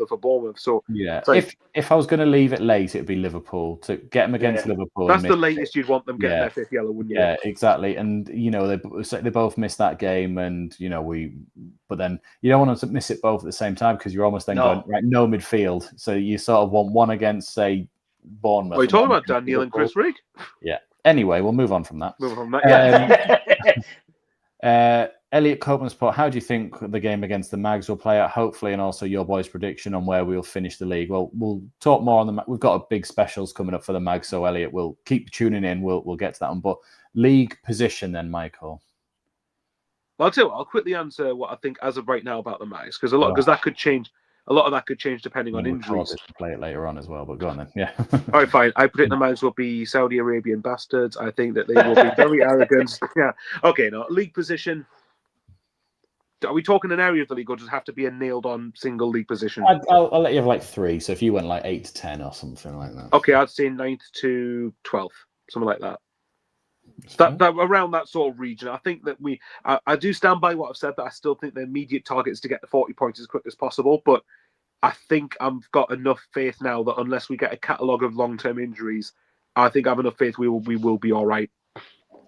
for Bournemouth. So yeah, it's like, if I was going to leave it late, it'd be Liverpool to get them against Liverpool. that's and the miss latest you'd want them getting their fifth yellow, wouldn't you? Yeah, exactly. And they both missed that game, and but then you don't want to miss it both at the same time because you're almost then going right, no midfield. So you sort of want one against, say, Bournemouth. Are you talking about Dan Neil and Chris Rigg? Yeah. Anyway, we'll move on from that. Elliot Copeland's put, how do you think the game against the Mags will play out, hopefully, and also your boys' prediction on where we'll finish the league? Well, we'll talk more on we've got a big specials coming up for the Mags, so Elliot, we'll keep tuning in. We'll get to that one. But league position then, Michael. Well, I'll tell you what, I'll quickly answer what I think as of right now about the Mags, because that could change. A lot of that could change depending on injuries. We'll play it later on as well, but go on then. Yeah. All right, fine. I predict the Mags will be Saudi Arabian bastards. I think that they will be very arrogant. Yeah. Okay, no. League position. Are we talking an area of the league, or does it have to be a nailed-on single league position? I'll let you have like 3. So if you went like 8 to 10 or something like that. Okay, I'd say 9th to 12th, something like that. That around that sort of region. I think that I do stand by what I've said, that I still think the immediate target is to get the 40 points as quick as possible. But I think I've got enough faith now that unless we get a catalogue of long-term injuries, I think I have enough faith we will be all right.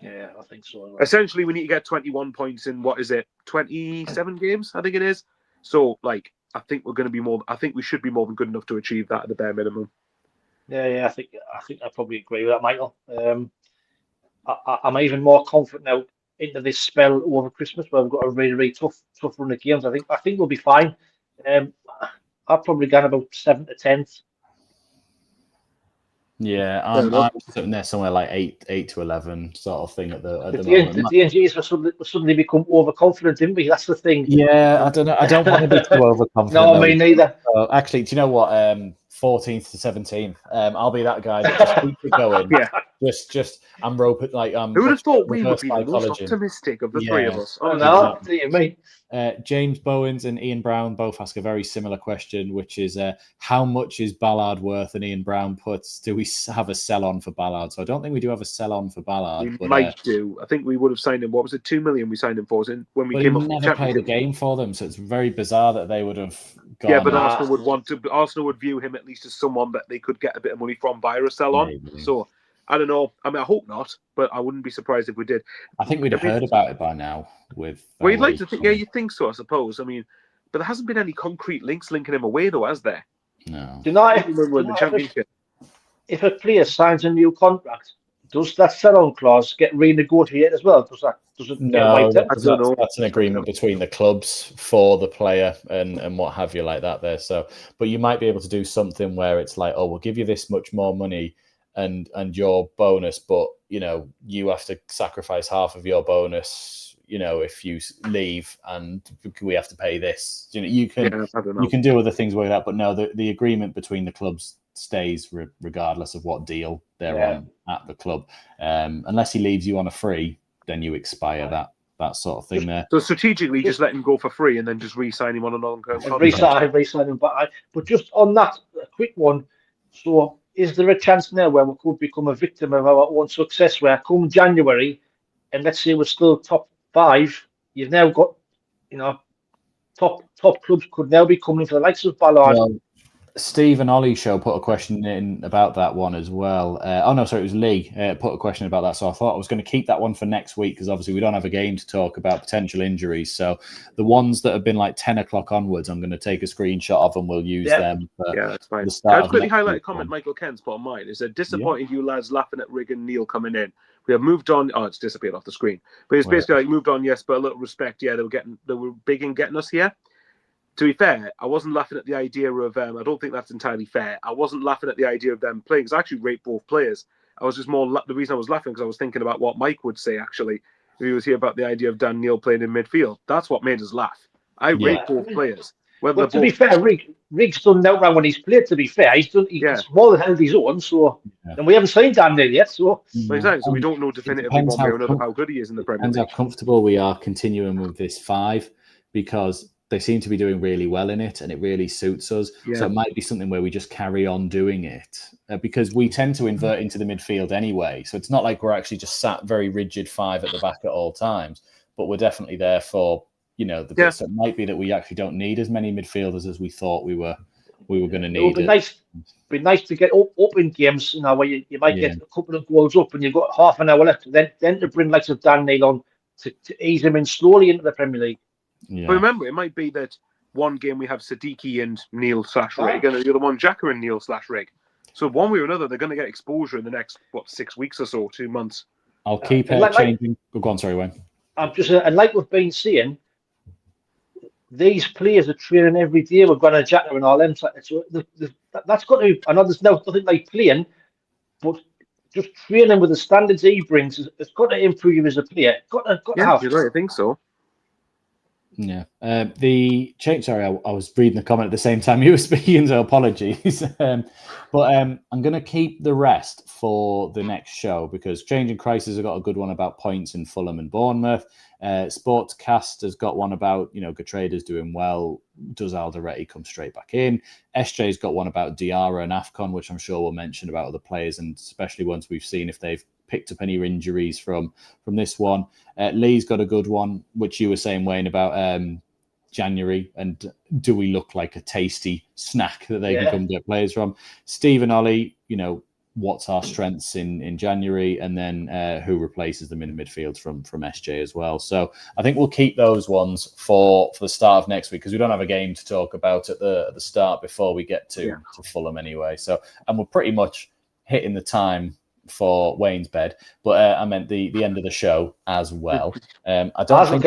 Yeah, I think so. Essentially, we need to get 21 points in 27 games, I think it is. So, I think we're going to be more. I think we should be more than good enough to achieve that at the bare minimum. Yeah, I think I probably agree with that, Michael. I'm even more confident now into this spell over Christmas where we've got a really tough run of games. I think we'll be fine. I've probably gone about 7 to 10. Yeah, I'm sitting there somewhere like 8 to 11 sort of thing at the moment. The DNGs will suddenly become overconfident, didn't we? That's the thing. Yeah, I don't know. I don't want to be too overconfident. No, me neither. Actually, do you know what? 14th to 17th. I'll be that guy that just keeps it going. Yeah. Just I'm roping Who would have thought we would be the most optimistic of the three of us? Oh no, do you mean? James Bowens and Ian Brown both ask a very similar question, which is how much is Ballard worth? And Ian Brown puts, do we have a sell-on for Ballard? So I don't think we do have a sell-on for Ballard. We might do. I think we would have signed him. What was it? 2 million we signed him for when we came up. He never played a game for them, so it's very bizarre that they would have gone. Yeah, but Arsenal would view him at least as someone that they could get a bit of money from via a sell-on. Maybe. So I don't know. I mean, I hope not, but I wouldn't be surprised if we did. I think we'd have heard about it by now. Well, you'd like to think, yeah, you'd think so, I suppose. I mean, but there hasn't been any concrete links linking him away, though, has there? No. Do you know if a player signs a new contract, does that sell-on clause get renegotiated as well? Does it no, that's an agreement between the clubs for the player and what have you like that there. So, but you might be able to do something where it's like, oh, we'll give you this much more money and your bonus, but you have to sacrifice half of your bonus, if you leave, and we have to pay this. You can do other things with that, but no, the agreement between the clubs stays regardless of what deal they're on at the club. Unless he leaves you on a free, then you expire that sort of thing there. So strategically, just let him go for free and then just re-sign him on a long-term contract. Re-sign him. But just on that, a quick one. So is there a chance now where we could become a victim of our own success, where come January, and let's say we're still top 5, you've now got, top clubs could now be coming for the likes of Ballard. Well, Steve and Ollie show put a question in about that one as well. It was Lee put a question about that. So I thought I was going to keep that one for next week because obviously we don't have a game to talk about potential injuries. So the ones that have been like 10 o'clock onwards, I'm going to take a screenshot of and we'll use them. Yeah, that's fine. I'd quickly highlight a comment Michael Ken's put on mine. It said, disappointed you lads laughing at Rigg and Neil coming in. We have moved on. Oh, it's disappeared off the screen. But it's basically like moved on, yes, but a little respect. Yeah, they were big in getting us here. To be fair, I wasn't laughing at the idea of I don't think that's entirely fair. I wasn't laughing at the idea of them playing, because I actually rate both players. I was just the reason I was laughing because I was thinking about what Mike would say, actually, if he was here, about the idea of Dan Neil playing in midfield. That's what made us laugh. I rate both players. But to be fair, Rigg's done that round when he's played, to be fair. He's more than held his own, and we haven't seen Dan Neil yet, so... Exactly, so we don't know definitively one way or another how good he is in the Premier League. Depends how comfortable we are continuing with this 5, because they seem to be doing really well in it and it really suits us. Yeah. So it might be something where we just carry on doing it because we tend to invert into the midfield anyway. So it's not like we're actually just sat very rigid 5 at the back at all times. but we're definitely there for, the bits that might be that we actually don't need as many midfielders as we thought we were going to need. It would be nice to get up in games, where you might get a couple of goals up and you've got half an hour left. Then to bring likes of Dan Neil on to ease him in slowly into the Premier League. Yeah. But remember, it might be that one game we have Siddiqui and Neil/Rig, and the other one Xhaka and Neil/Rig. So one way or another, they're going to get exposure in the next 6 weeks or so, 2 months. I'll keep changing. Go on, sorry, Wayne. I'm just and like we've been saying, these players are training every day with Granit Xhaka and all them. So that's got to. I know there's nothing like playing, but just training with the standards he brings, it's got to improve you as a player. Got to have. You're right. I think so. Yeah. The change. Sorry, I was reading the comment at the same time you were speaking, so apologies. But I'm going to keep the rest for the next show because Changing Crisis have got a good one about points in Fulham and Bournemouth. Sportscast has got one about, Gatrada's doing well. Does Alderete come straight back in? SJ's got one about Diarra and AFCON, which I'm sure we'll mention about other players, and especially ones we've seen if they've picked up any injuries from this one. Lee's got a good one, which you were saying, Wayne, about January, and do we look like a tasty snack that they can come get players from? Steve and Ollie, what's our strengths in January, and then who replaces them in the midfield from SJ as well. So I think we'll keep those ones for the start of next week because we don't have a game to talk about at the start before we get to Fulham anyway. So, and we're pretty much hitting the time for Wayne's bed, but I meant the end of the show as well. I don't think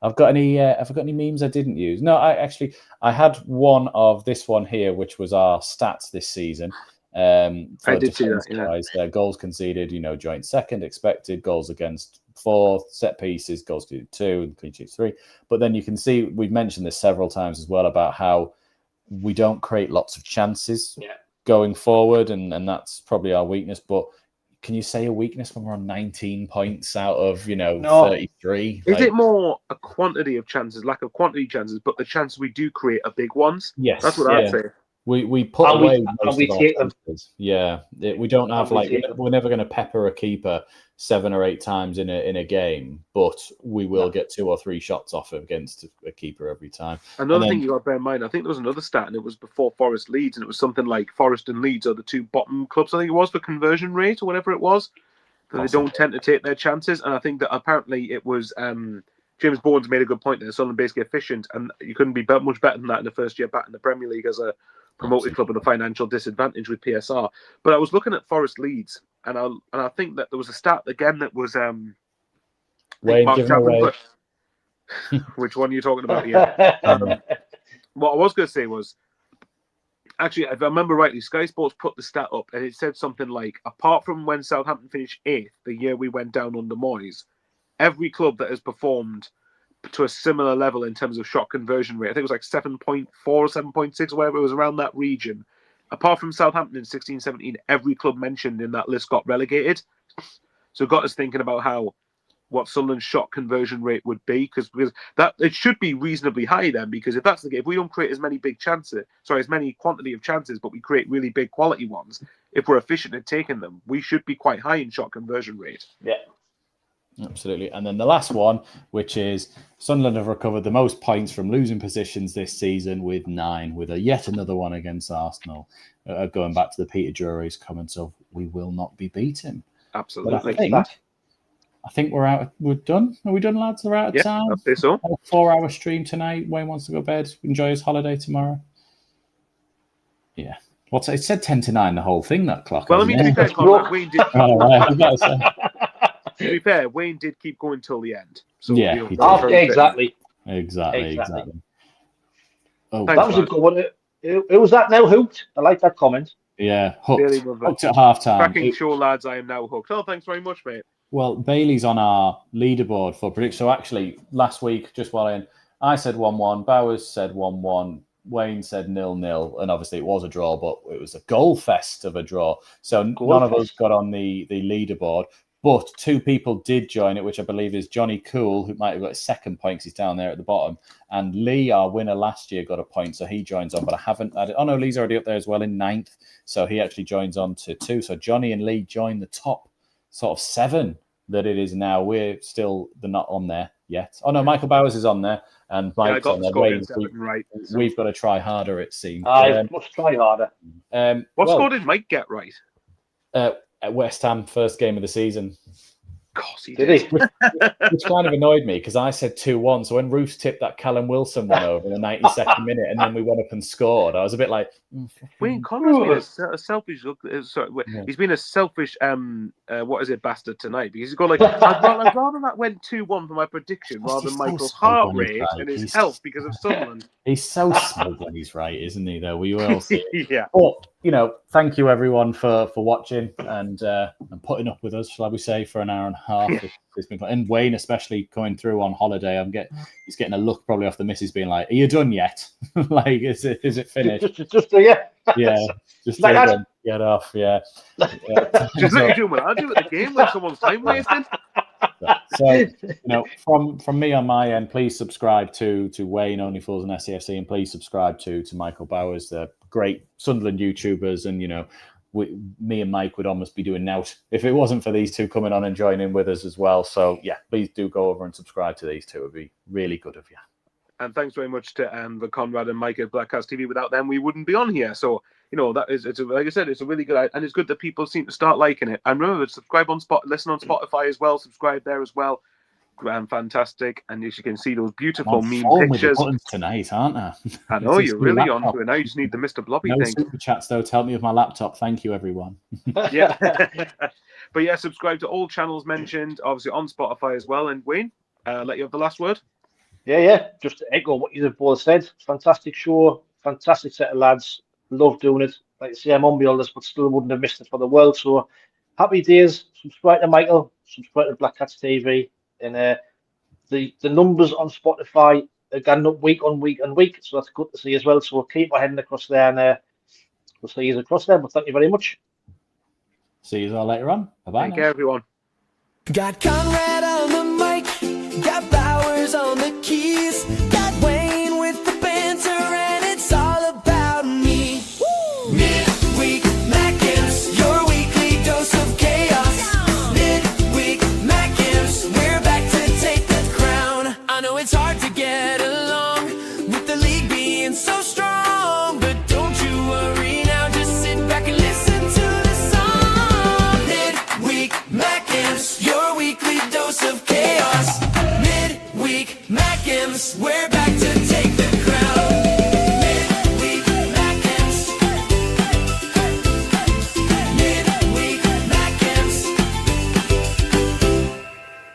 I've got any. Have I got any memes I didn't use? No, I had one of this one here, which was our stats this season. I did see that. Yeah. Goals conceded, joint second, expected goals against 4, set pieces, goals conceded 2, clean sheets 3. But then you can see we've mentioned this several times as well about how we don't create lots of chances going forward, and that's probably our weakness. But can you say a weakness when we're on 19 points out of 33? Is it more a quantity of chances, lack of quantity chances, but the chances we do create are big ones? Yes, that's what I'd say. We put away most of our chances. Yeah, we don't have we're never going to pepper a keeper 7 or 8 times in a game, but we will get 2 or 3 shots off against a keeper every time. Another thing you got to bear in mind, I think there was another stat, and it was before Forest Leeds, and it was something like Forest and Leeds are the 2 bottom clubs, I think it was, for conversion rate or whatever it was. That they don't tend to take their chances, and I think that apparently it was James Bourne's made a good point there. Sunderland basically efficient, and you couldn't be much better than that in the first year back in the Premier League as a promoted club with a financial disadvantage with PSR. But I was looking at Forest Leeds, and I think that there was a stat again that was Wayne, give away. Which one are you talking about? Yeah. What I was going to say was, actually, if I remember rightly, Sky Sports put the stat up, and it said something like, apart from when Southampton finished 8th, the year we went down under Moyes, every club that has performed to a similar level in terms of shot conversion rate, I think it was like 7.4 or 7.6 or whatever, it was around that region. Apart from Southampton in 16-17, every club mentioned in that list got relegated. So it got us thinking about what Sunderland's shot conversion rate would be, because that it should be reasonably high then, because if that's the case, if we don't create as many as many quantity of chances, but we create really big quality ones, if we're efficient at taking them, we should be quite high in shot conversion rate. Yeah. Absolutely. And then the last one, which is Sunderland have recovered the most points from losing positions this season with 9, with yet another one against Arsenal. Going back to the Peter Drury's comments of, we will not be beaten. Absolutely. But I think we're out. We're done. Are we done, lads? We're out of time. I'd say so. A 4-hour stream tonight. Wayne wants to go to bed. Enjoy his holiday tomorrow. Yeah. It said 10 to 9, the whole thing, that clock. Well, I mean, to be fair, Conrad, Wayne did... To be fair, Wayne did keep going till the end. So yeah, exactly. Oh, that was a good one. Who was that now? Hooked? I like that comment. Yeah, hooked at half time. Cracking show, lads. I am now hooked. Oh, thanks very much, mate. Well, Bailey's on our leaderboard for prediction. So actually, last week, just while I said 1-1, Bowers said 1-1, Wayne said 0-0, and obviously it was a draw, but it was a goal fest of a draw. So none of us got on the leaderboard. But 2 people did join it, which I believe is Johnny Cool, who might have got his 2nd point because he's down there at the bottom. And Lee, our winner last year, got a point, so he joins on. But I haven't added... Oh, no, Lee's already up there as well in 9th. So he actually joins on to 2. So Johnny and Lee join the top sort of 7 that it is now. We're not on there yet. Oh no, Michael Bowers is on there, and I Mike's got on the there. score Wayne, against Everton right. So. we've got to try harder, it seems. I must try harder. What score did Mike get right? At West Ham, first game of the season. Of course he Did did. he? Which kind of annoyed me because I said 2-1. So when Roos tipped that Callum Wilson one over in the 92nd minute, and then we went up and scored, I was a bit like, Wayne Connor's been a selfish look. He's been a selfish bastard tonight because he's got like I'd rather that went 2-1 for my prediction rather than Michael's heart rate and his health because of Sunderland. He's so smug when he's right, isn't he? Though we will see. Yeah. But thank you everyone for watching and putting up with us, shall we say, for an hour and a half. Yeah. It's been fun. And Wayne especially coming through on holiday. He's getting a look probably off the missus being like, "Are you done yet? Like, is it finished?" Yeah, just like that. Get off. Yeah. Just like you do what I do at the game when someone's time wasting. So, from me on my end, please subscribe to Wayne, Only Fools and SCFC, and please subscribe to Michael Bowers, the great Sunderland YouTubers. And me and Mike would almost be doing nout if it wasn't for these two coming on and joining with us as well. So yeah, please do go over and subscribe to these two. It'd be really good of you. And thanks very much to the Conrad and Mike at Blackcast TV. Without them, we wouldn't be on here. So like I said, it's a really good, and it's good that people seem to start liking it. And remember, subscribe listen on Spotify as well. Subscribe there as well. Fantastic, and as you can see, those beautiful meme pictures tonight, aren't I? I know you're really on to it now. You just need the Mr. Blobby no thing. Super chats though to help me with my laptop. Thank you, everyone. Yeah, but yeah, subscribe to all channels mentioned, obviously on Spotify as well. And Wayne, let you have the last word. Yeah. Just to echo what you've both said. Fantastic show, fantastic set of lads. Love doing it. Like I say, I'm on all this, but still wouldn't have missed it for the world. So happy days. Subscribe to Michael. Subscribe to Black Cats TV. And the numbers on Spotify are going up week on week on week, so that's good to see as well. So we'll keep our heading across there, and we'll see you across there. But thank you very much. See you all later on. Bye-bye. Take care, everyone. Got Conrad on the mic, got Bowers on the keys, got Wayne with the banter, and it's all about me. Midweek Mackems, your weekly dose of chaos. Midweek Mackems, we're back to take the crown. I know it's hard to get along with the league being so strong, but don't you worry now, just sit back and listen to the song. Midweek Mackems, your weekly dose of chaos. Midweek Mackems, we're